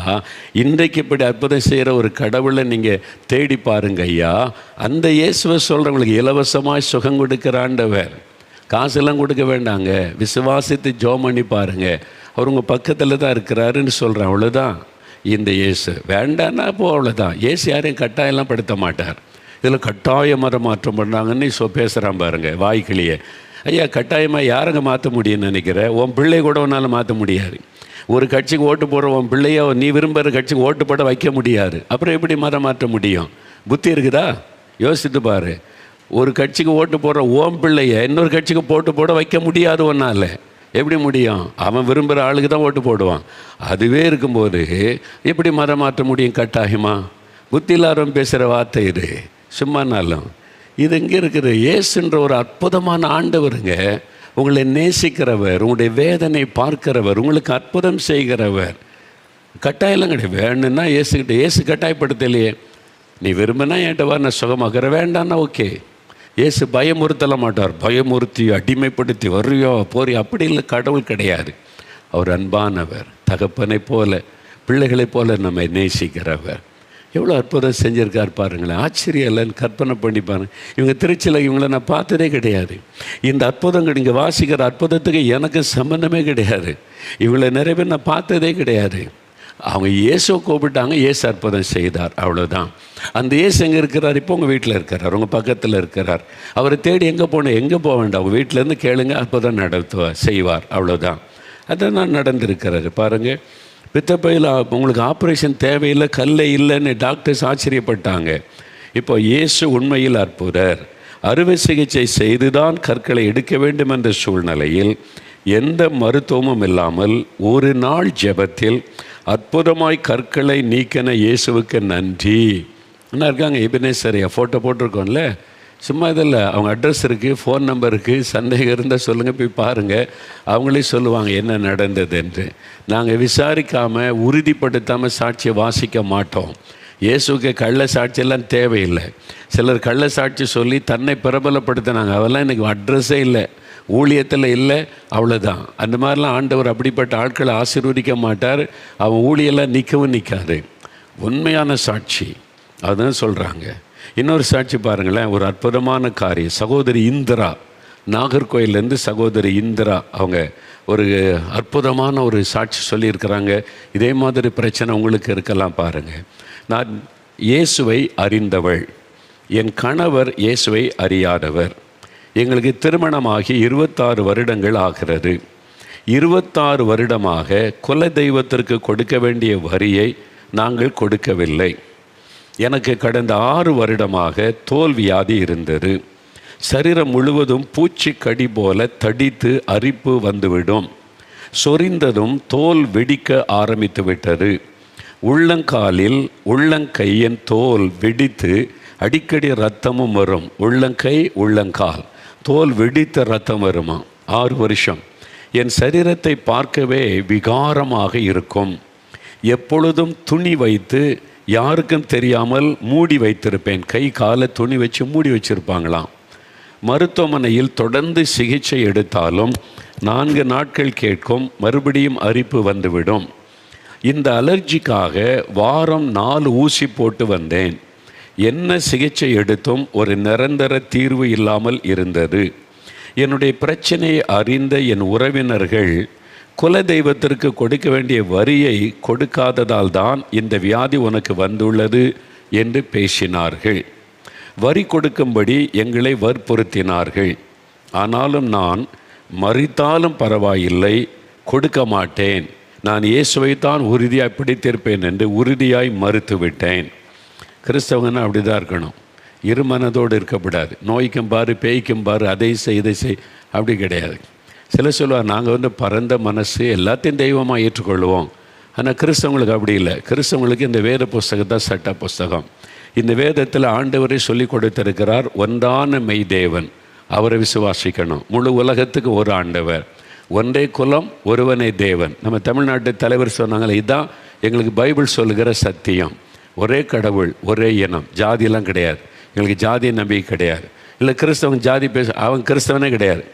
A: இன்றைக்கு இப்படி அற்புதம் செய்கிற ஒரு கடவுளை நீங்கள் தேடி பாருங்க ஐயா. அந்த இயேசுவை சொல்கிறவங்களுக்கு இலவசமாக சுகம் கொடுக்குற ஆண்டவர். காசெல்லாம் கொடுக்க வேண்டாங்க. விசுவாசித்து ஜெபம் பண்ணி பாருங்கள். அவர் உங்கள் பக்கத்தில் தான் இருக்கிறாருன்னு சொல்கிறேன். அவ்வளோதான் இந்த இயேசு. வேண்டான்னா அப்போ அவ்வளோதான். இயேசு யாரையும் கட்டாயெல்லாம் படுத்த மாட்டார். இதில் கட்டாய மதம் மாற்றம் பண்ணுறாங்கன்னு பேசுகிறான் பாருங்க வாய்க்கிளியே. ஐயா, கட்டாயமாக யாருங்க மாற்ற முடியும்னு நினைக்கிறேன்? உன் பிள்ளை கூட உன்னால் மாற்ற முடியாது. ஒரு கட்சிக்கு ஓட்டு போடுற உன் பிள்ளைய நீ விரும்புகிற கட்சிக்கு ஓட்டு போட வைக்க முடியாது. அப்புறம் எப்படி மதம் மாற்ற முடியும்? புத்தி இருக்குதா? யோசித்து பாரு. ஒரு கட்சிக்கு ஓட்டு போடுற ஓம் பிள்ளைய இன்னொரு கட்சிக்கு போட்டு போட வைக்க முடியாது ஒன்றால். எப்படி முடியும்? அவன் விரும்புகிற ஆளுக்கு தான் ஓட்டு போடுவான். அதுவே இருக்கும்போது எப்படி மதம் மாற்ற முடியும் கட்டாயமா? புத்தி இல்லாதவன் பேசுகிற வார்த்தை இது. சும்மானாலும் இது இங்கே இருக்குது. இயேசுன்ற ஒரு அற்புதமான ஆண்டவருங்க. உங்களை நேசிக்கிறவர், உங்களுடைய வேதனை பார்க்கிறவர், உங்களுக்கு அற்புதம் செய்கிறவர். கட்டாயம் கிடையாது. வேணும்னா இயேசுக்கிட்ட. இயேசு கட்டாயப்படுத்தலையே. நீ விரும்பினா என்கிட்ட வா, நான் சுகமாக்குற. வேண்டான்னா ஓகே. இயேசு பயமுறுத்தல மாட்டார். பயமுறுத்தி அடிமைப்படுத்தி வர்றியோ போறியோ அப்படி இல்லை. கடவுள் கிடையாது. அவர் அன்பானவர். தகப்பனை போல, பிள்ளைகளைப் போல நம்மை நேசிக்கிறவர். எவ்வளோ அற்புதம் செஞ்சுருக்கார் பாருங்களேன். ஆச்சரியம் இல்லைன்னு கற்பனை பண்ணி பாருங்கள். இவங்க திருச்சியில் இவங்களை நான் பார்த்ததே கிடையாது. இந்த அற்புதங்கள் இங்கே வாசிக்கிற அற்புதத்துக்கு எனக்கு சம்பந்தமே கிடையாது. இவங்களை நிறைய பேர் நான் பார்த்ததே கிடையாது. அவங்க இயேசுவை கூப்பிட்டாங்க, இயேசு அற்புதம் செய்தார். அவ்வளோதான். அந்த இயேசு எங்கே இருக்கிறார்? இப்போ உங்கள் வீட்டில் இருக்கிறார், உங்கள் பக்கத்தில் இருக்கிறார். அவரை தேடி எங்கே போகணும்? எங்கே போக வேண்டாம். அவங்க வீட்டிலேருந்து கேளுங்க, அற்புதம் நடத்துவார், செய்வார். அவ்வளோதான். அதான் நடந்திருக்கிறாரு பாருங்கள். பித்தப்பையில் உங்களுக்கு ஆப்ரேஷன் தேவையில்லை, கல்லை இல்லைன்னு டாக்டர்ஸ் ஆச்சரியப்பட்டாங்க. இப்போ இயேசு உண்மையில் அற்புதர். அறுவை சிகிச்சை செய்துதான் கற்களை எடுக்க வேண்டும் என்ற சூழ்நிலையில் எந்த மருத்துவமும் இல்லாமல் ஒரு நாள் ஜெபத்தில் அற்புதமாய் கற்களை நீக்கின இயேசுவுக்கு நன்றி. என்ன இருக்காங்க எபினேசரியா ஃபோட்டோ போட்டிருக்கோம்ல. சும்மா இதில் அவங்க அட்ரஸ் இருக்குது, ஃபோன் நம்பர் இருக்குது. சந்தேகம் இருந்தால் சொல்லுங்கள், போய் பாருங்கள். அவங்களே சொல்லுவாங்க என்ன நடந்தது என்று. நாங்கள் விசாரிக்காமல் உறுதிப்படுத்தாமல் சாட்சியை வாசிக்க மாட்டோம். இயேசுக்கு கள்ள சாட்சியெல்லாம் தேவையில்லை. சிலர் கள்ள சாட்சி சொல்லி தன்னை பிரபலப்படுத்தினாங்க. அவெல்லாம் எனக்கு அட்ரஸே இல்லை, ஊழியத்தில் இல்லை, அவ்வளோதான். அந்த மாதிரிலாம் ஆண்டவர் அப்படிப்பட்ட ஆட்களை ஆசீர்வதிக்க மாட்டார். அவன் ஊழியெல்லாம் நிற்கவும் நிற்காது. உண்மையான சாட்சி அதுதான் சொல்கிறாங்க. இன்னொரு சாட்சி பாருங்களேன், ஒரு அற்புதமான காரியம். சகோதரி இந்திரா, நாகர்கோயிலேருந்து சகோதரி இந்திரா அவங்க ஒரு அற்புதமான ஒரு சாட்சி சொல்லியிருக்கிறாங்க. இதே மாதிரி பிரச்சனை உங்களுக்கு இருக்கலாம் பாருங்கள். நான் இயேசுவை அறிந்தவள், என் கணவர் இயேசுவை அறியாதவர். எங்களுக்கு திருமணமாகி 26 வருடங்கள் ஆகிறது. 26 வருடமாக குல தெய்வத்திற்கு கொடுக்க வேண்டிய வரியை நாங்கள் கொடுக்கவில்லை. எனக்கு கடந்த 6 வருடமாக தோல் வியாதி இருந்தது. சரீரம் முழுவதும் பூச்சி கடி போல தடித்து அரிப்பு வந்துவிடும். சொரிந்ததும் தோல் வெடிக்க ஆரம்பித்து விட்டது. உள்ளங்காலில் உள்ளங்கையின் தோல் வெடித்து அடிக்கடி இரத்தமும் வரும். உள்ளங்கை உள்ளங்கால் தோல் வெடித்த இரத்தம் வருமா. 6 வருஷம். என் சரீரத்தை பார்க்கவே விகாரமாக இருக்கும். எப்பொழுதும் துணி வைத்து யாருக்கும் தெரியாமல் மூடி வைத்திருப்பேன். கை காலை துணி வச்சு மூடி வச்சிருப்பாங்களாம். மருத்துவமனையில் தொடர்ந்து சிகிச்சை எடுத்தாலும் 4 நாட்கள் கேட்கும், மறுபடியும் அரிப்பு வந்துவிடும். இந்த அலர்ஜிக்காக வாரம் 4 ஊசி போட்டு வந்தேன். என்ன சிகிச்சை எடுத்தும் ஒரு நிரந்தர தீர்வு இல்லாமல் இருந்தது. என்னுடைய பிரச்சனையை அறிந்த என் உறவினர்கள் குல தெய்வத்திற்கு கொடுக்க வேண்டிய வரியை கொடுக்காததால் தான் இந்த வியாதி உனக்கு வந்துள்ளது என்று பேசினார்கள். வரி கொடுக்கும்படி எங்களை வற்புறுத்தினார்கள். ஆனாலும் நான் மரித்தாலும் பரவாயில்லை, கொடுக்க மாட்டேன், நான் இயேசுவை தான் உறுதியாய் பிடித்திருப்பேன் என்று உறுதியாய் மறுத்துவிட்டேன். கிறிஸ்தவங்கன்னா அப்படி தான் இருக்கணும். இருமனதோடு இருக்கக்கூடாது. நோய்க்கும் பாரு, பேய்க்கும் பாரு, அதை செய் இதை செய், அப்படி கிடையாது. சில சொல்லுவார், நாங்கள் பரந்த மனசு, எல்லாத்தையும் தெய்வமாக ஏற்றுக்கொள்வோம். ஆனால் கிறிஸ்தவங்களுக்கு அப்படி இல்லை. கிறிஸ்தவங்களுக்கு இந்த வேத புஸ்தகம் தான் சட்ட புஸ்தகம். இந்த வேதத்தில் ஆண்டவரை சொல்லி கொடுத்திருக்கிறார், ஒன்றான மெய் தேவன், அவரை விசுவாசிக்கணும். முழு உலகத்துக்கு ஒரு ஆண்டவர், ஒன்றே குலம், ஒருவனே தேவன். நம்ம தமிழ்நாட்டு தலைவர் சொன்னாங்களே, இதுதான் எங்களுக்கு பைபிள் சொல்லுகிற சத்தியம். ஒரே கடவுள், ஒரே இனம், ஜாதியெல்லாம் கிடையாது. எங்களுக்கு ஜாதி நம்பிக்கை கிடையாது. இல்லை கிறிஸ்தவன் ஜாதி அவன் கிறிஸ்தவனே கிடையாது.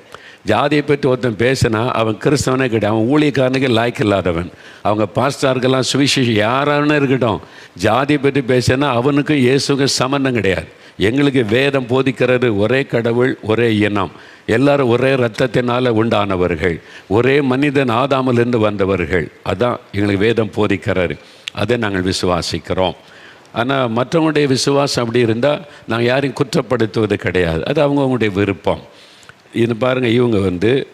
A: ஜாதியை பற்றி ஒருத்தன் பேசினா அவன் கிறிஸ்தவனே கிடையாது. அவன் ஊழியக்காரனுக்கு லாய்க்கு இல்லாதவன். அவங்க பாஸ்டார்கள்லாம் சுவிசேஷம் யாரானு இருக்கட்டும், ஜாதியை பற்றி பேசினா அவனுக்கும் இயேசுக்கும் சம்பந்தம் கிடையாது. எங்களுக்கு வேதம் போதிக்கிறது ஒரே கடவுள், ஒரே இனம், எல்லாரும் ஒரே இரத்தத்தினால் உண்டானவர்கள், ஒரே மனிதன் ஆதாமிலிருந்து வந்தவர்கள். அதான் எங்களுக்கு வேதம் போதிக்கிறாரு. அதை நாங்கள் விசுவாசிக்கிறோம். ஆனால் மற்றவங்களுடைய விசுவாசம் அப்படி இருந்தால் நாங்கள் யாரையும் குற்றப்படுத்துவது கிடையாது. அது அவங்கவுங்களுடைய விருப்பம். இது பாருங்கள், இவங்க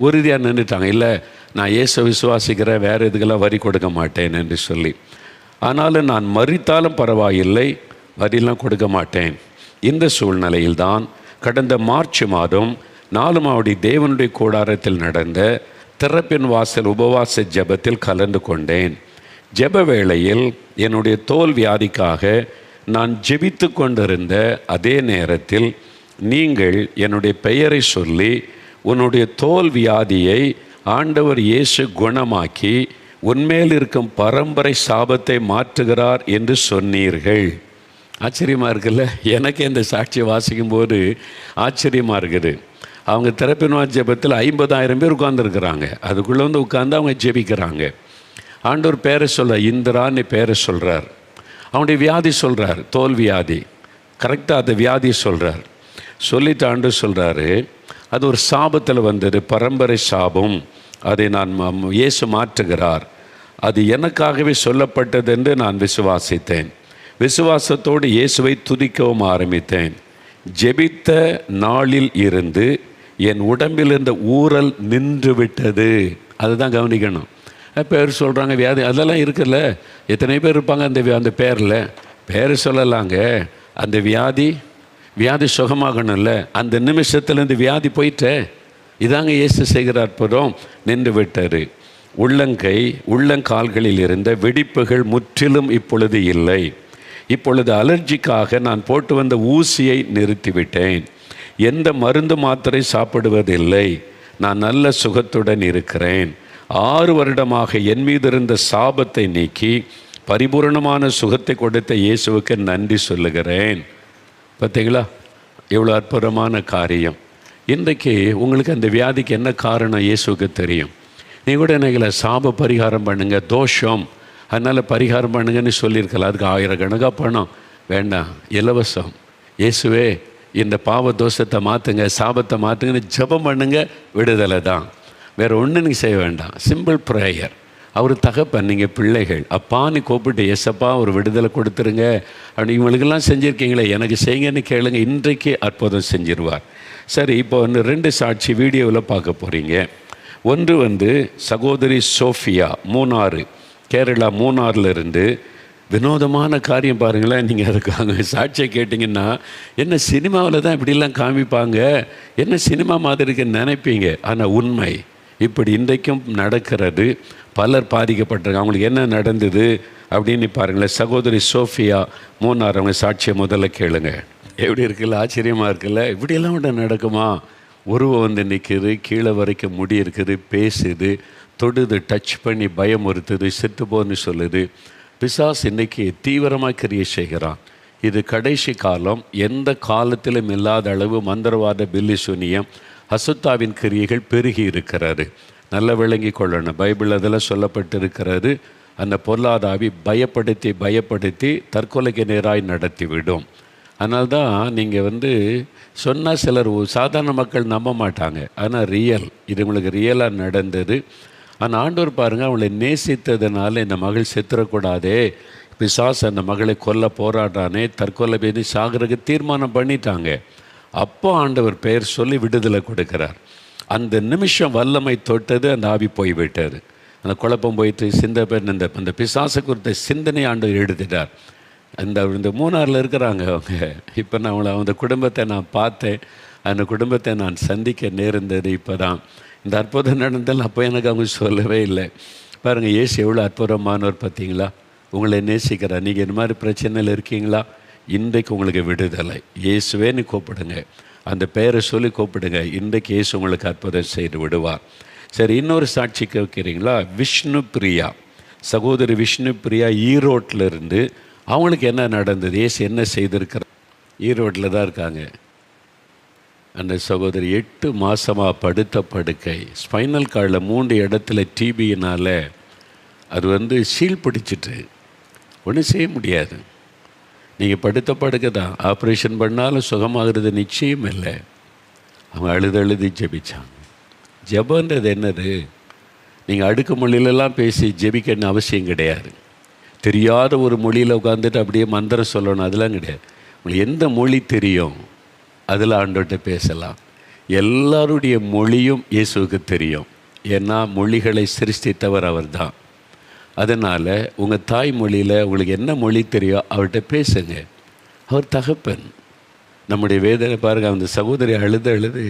A: உறுதியாக நின்றுட்டாங்க. இல்லை, நான் இயேசு விசுவாசிக்கிறேன், வேறு இதுக்கெல்லாம் வரி கொடுக்க மாட்டேன் என்று சொல்லி. ஆனாலும் நான் மரித்தாலும் பரவாயில்லை, வரியெல்லாம் கொடுக்க மாட்டேன். இந்த சூழ்நிலையில்தான் கடந்த மார்ச் மாதம் 4 மாவடி தேவனுடைய கூடாரத்தில் நடந்த திறப்பின் வாசல் உபவாச ஜெபத்தில் கலந்து கொண்டேன். ஜெப வேளையில் என்னுடைய தோல் வியாதிக்காக நான் ஜெபித்து கொண்டிருந்த அதே நேரத்தில் நீங்கள் என்னுடைய பெயரை சொல்லி உன்னுடைய தோல் வியாதியை ஆண்டவர் இயேசு குணமாக்கி உன்மேல் இருக்கும் பரம்பரை சாபத்தை மாற்றுகிறார் என்று சொன்னீர்கள். ஆச்சரியமாக இருக்குல்ல? எனக்கு இந்த சாட்சியை வாசிக்கும் போது ஆச்சரியமாக இருக்குது. அவங்க திறப்பின் ஜெபத்தில் 50,000 பேர் உட்கார்ந்துருக்குறாங்க. அதுக்குள்ளே உட்கார்ந்து அவங்க ஜெபிக்கிறாங்க. ஆண்டவர் பேரை சொல்ல, இந்திரான்னு பேரை சொல்கிறார். அவனுடைய வியாதி சொல்கிறார், தோல் வியாதி. கரெக்டாக அந்த வியாதி சொல்கிறார். சொல்லிட்டு ஆண்டவர் சொல்கிறாரு, அது ஒரு சாபத்தில் வந்தது, பரம்பரை சாபம். அதை நான் இயேசு மாற்றுகிறார். அது எனக்காகவே சொல்லப்பட்டது என்று நான் விசுவாசித்தேன். விசுவாசத்தோடு இயேசுவை துதிக்கவும் ஆரம்பித்தேன். ஜெபித்த நாளில் இருந்து என் உடம்பில் இருந்த ஊறல் நின்று விட்டது. அதுதான் கவனிக்கணும். பேர் சொல்கிறாங்க, வியாதி அதெல்லாம் இருக்குல்ல, எத்தனை பேர் இருப்பாங்க அந்த பேரில். பேர் சொல்லலாங்க. அந்த வியாதி சுகமாகணும்ல. அந்த நிமிஷத்துலேருந்து வியாதி போயிட்டே. இதாங்க இயேசு செய்கிற அற்புதம். நின்று விட்டார். உள்ளங்கால்களில் இருந்த வெடிப்புகள் முற்றிலும் இப்பொழுது இல்லை. இப்பொழுது அலர்ஜிக்காக நான் போட்டு வந்த ஊசியை நிறுத்திவிட்டேன். எந்த மருந்து மாத்திரை சாப்பிடுவதில்லை. நான் நல்ல சுகத்துடன் இருக்கிறேன். 6 வருடமாக என் மீது இருந்த சாபத்தை நீக்கி பரிபூர்ணமான சுகத்தை கொடுத்த இயேசுவுக்கு நன்றி சொல்லுகிறேன். பார்த்தீங்களா, எவ்வளோ அற்புதமான காரியம். இன்றைக்கு உங்களுக்கு அந்த வியாதிக்கு என்ன காரணம் இயேசுவுக்கு தெரியும். நீ கூட என்னைகளை சாப பரிகாரம் பண்ணுங்க, தோஷம், அதனால் பரிகாரம் பண்ணுங்கன்னு சொல்லியிருக்கலாம். அதுக்கு 1000 கணக்காக பணம் வேண்டாம், இலவசம். இயேசுவே இந்த பாவ தோஷத்தை மாற்றுங்க, சாபத்தை மாற்றுங்கன்னு ஜெபம் பண்ணுங்க, விடுதலை தான். வேறு ஒன்றும் நீங்கள் செய்ய வேண்டாம். Simple prayer. அவர் தகப்பன், நீங்கள் பிள்ளைகள். அப்பான்னு கூப்பிட்டு எஸ்ஸப்பா ஒரு விடுதலை கொடுத்துருங்க அப்படி இவங்களுக்கெல்லாம் செஞ்சுருக்கீங்களே எனக்கு செய்யுங்கன்னு கேளுங்க, இன்றைக்கு அற்புதம் செஞ்சிருவார். சரி, இப்போ 2 சாட்சி வீடியோவில் பார்க்க போகிறீங்க. ஒன்று சகோதரி சோஃபியா, மூணாறு, கேரளா மூணாறில் இருந்து. வினோதமான காரியம் பாருங்களேன். நீங்கள் அதுக்காக சாட்சியை கேட்டிங்கன்னா, என்ன சினிமாவில் தான் இப்படிலாம் காமிப்பாங்க, என்ன சினிமா மாதிரிக்கு நினைப்பீங்க. ஆனால் உண்மை இப்படி இன்றைக்கும் நடக்கிறது. பலர் பாதிக்கப்பட்டிருக்காங்க. அவங்களுக்கு என்ன நடந்தது அப்படின்னு பாருங்களேன். சகோதரி சோஃபியா, மூணாறு, அவங்க சாட்சியை முதல்ல கேளுங்க. எப்படி இருக்குல்ல, ஆச்சரியமாக இருக்குல்ல. இப்படியெல்லாம் ஒன்று நடக்குமா? உருவம் நிற்குது, கீழே வரைக்கும் முடி இருக்குது, பேசுது, தொடுது, டச் பண்ணி பயமுறுத்துது, செத்து போன்னு சொல்லுது. பிசாசு இன்றைக்கி தீவிரமாக கிரியை செய்கிறான். இது கடைசி காலம். எந்த காலத்திலும் இல்லாத அளவு மந்திரவாத, பில்லி சூனியம், அசுத்தாவின் கிரியைகள் பெருகி இருக்கிறது. நல்ல விளங்கி கொள்ளணும். பைபிள் அதில் சொல்லப்பட்டிருக்கிறது. அந்த பொல்லாதாவி பயப்படுத்தி தற்கொலைக்கு நேராய் நடத்திவிடும். அதனால்தான் நீங்கள் சொன்னால் சிலர் சாதாரண மக்கள் நம்ப மாட்டாங்க. ஆனால் இது உங்களுக்கு ரியலாக நடந்தது. ஆனால் ஆண்டவர் பாருங்கள், அவளை நேசித்ததுனால இந்த மகள் செத்துறக்கூடாதே, பிசாசு அந்த மகளை கொல்ல போராடுறானே, தற்கொலை பண்ணி சாகிறதுக்கு தீர்மானம் பண்ணிட்டாங்க. அப்போ ஆண்டவர் பெயர் சொல்லி விடுதலை கொடுக்கிறார். அந்த நிமிஷம் வல்லமை தொட்டது, அந்த ஆவி போய்விட்டார். அந்த குழப்பம் போயிட்டு அந்த பிசாசு குறித்த சிந்தனை ஆண்டவர் எடுத்துட்டார். இந்த மூணாறில் இருக்கிறாங்க அவங்க. இப்போ நான் அந்த குடும்பத்தை நான் பார்த்தேன், அந்த குடும்பத்தை நான் சந்திக்க நேர்ந்தது இப்போ தான். இந்த அற்புதம் நடந்தால் அப்போ எனக்கு அவங்க சொல்லவே இல்லை. பாருங்கள், இயேசு எவ்வளோ அற்புதமானவர் பார்த்தீங்களா? உங்களை நேசிக்கிறார். நீங்கள் இந்த மாதிரி பிரச்சனையில் இருக்கீங்களா? இன்றைக்கு உங்களுக்கு விடுதலை. இயேசுவேன்னு கூப்பிடுங்க, அந்த பெயரை சொல்லி கூப்பிடுங்க. இன்றைக்கு இயேசு உங்களுக்கு அற்புதம் செய்து விடுவார். சரி, இன்னொரு சாட்சி கேட்குறீங்களா? விஷ்ணு பிரியா, சகோதரி விஷ்ணு பிரியா, ஈரோட்டில் இருந்து. அவங்களுக்கு என்ன நடந்தது, இயேசு என்ன செய்திருக்கிறார்? ஈரோட்டில் தான் இருக்காங்க. அந்த சகோதரி 8 மாதமாக படுத்த படுக்கை, ஸ்பைனல் கார்டில் 3 இடத்துல டிபியினால் அது சீல் பிடிச்சிட்டு ஒன்றும் செய்ய முடியாது. நீங்கள் படுத்த படுக்கை தான். ஆப்ரேஷன் பண்ணாலும் சுகமாகிறது நிச்சயம் இல்லை. அவங்க அழுது ஜெபிச்சாங்க. ஜெபன்றது என்னது? நீங்கள் அடுக்கு மொழியிலலாம் பேசி ஜெபிக்கணும்னு அவசியம் கிடையாது. தெரியாத ஒரு மொழியில் உட்காந்துட்டு அப்படியே மந்திரம் சொல்லணும், அதெல்லாம் கிடையாது. உங்களுக்கு எந்த மொழி தெரியும் அதில் ஆண்டவர்கிட்ட பேசலாம். எல்லாருடைய மொழியும் இயேசுவுக்கு தெரியும். ஏன்னா மொழிகளை சிருஷ்டித்தவர் அவர் தான். அதனால் உங்கள் தாய்மொழியில் உங்களுக்கு என்ன மொழி தெரியும் அவர்கிட்ட பேசுங்க. அவர் தகப்பன். நம்முடைய வேதனை பாருங்கள். அந்த சகோதரி அழுது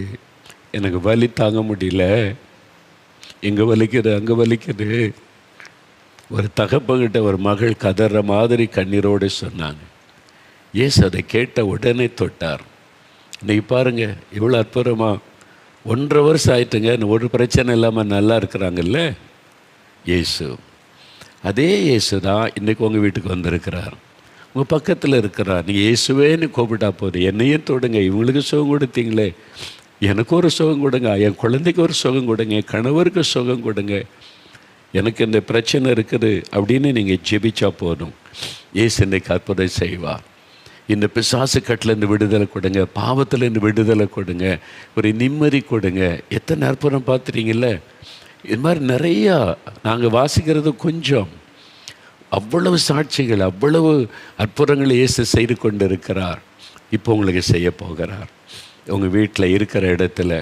A: எனக்கு வலி தாங்க முடியல, இங்கே வலிக்குது அங்கே வலிக்குது. ஒரு தகப்பங்கிட்ட ஒரு மகள் கதற மாதிரி கண்ணீரோடு சொன்னாங்க. இயேசு அதை கேட்ட உடனே தொட்டார். இன்றைக்கி பாருங்கள் இவ்வளோ அற்புதமாக 1.5 வருஷம் ஆயிட்டுங்க, ஒரு பிரச்சனை இல்லாமல் நல்லா இருக்கிறாங்கல்ல. இயேசு, அதே இயேசு தான் இன்றைக்கி உங்கள் வீட்டுக்கு வந்திருக்கிறார், உங்கள் பக்கத்தில் இருக்கிறார். நீங்கள் இயேசுவேன்னு கூப்பிட்டா போதும். என்னையும் தொடுங்க. இவங்களுக்கு சுகம் கொடுத்தீங்களே, எனக்கு ஒரு சுகம் கொடுங்க, என் குழந்தைக்கு ஒரு சுகம் கொடுங்க, என் கணவருக்கு சுகம் கொடுங்க, எனக்கு இந்த பிரச்சனை இருக்குது அப்படின்னு நீங்கள் ஜெபிச்சா போதும். இயேசு இன்றைக்கு அற்புதம் செய்வார். இந்த பிசாசு கட்டிலேருந்து விடுதலை கொடுங்க, பாவத்திலேருந்து விடுதலை கொடுங்க, ஒரு நிம்மதி கொடுங்க. எத்தனை அற்புதம் பார்த்துட்டீங்கல்ல. இது மாதிரி நிறையா நாங்கள் வாசிக்கிறது கொஞ்சம். அவ்வளவு சாட்சிகள், அவ்வளவு அற்புதங்களை இயேசு செய்து கொண்டு இருக்கிறார். இப்போ உங்களுக்கு செய்ய போகிறார். உங்கள் வீட்டில் இருக்கிற இடத்துல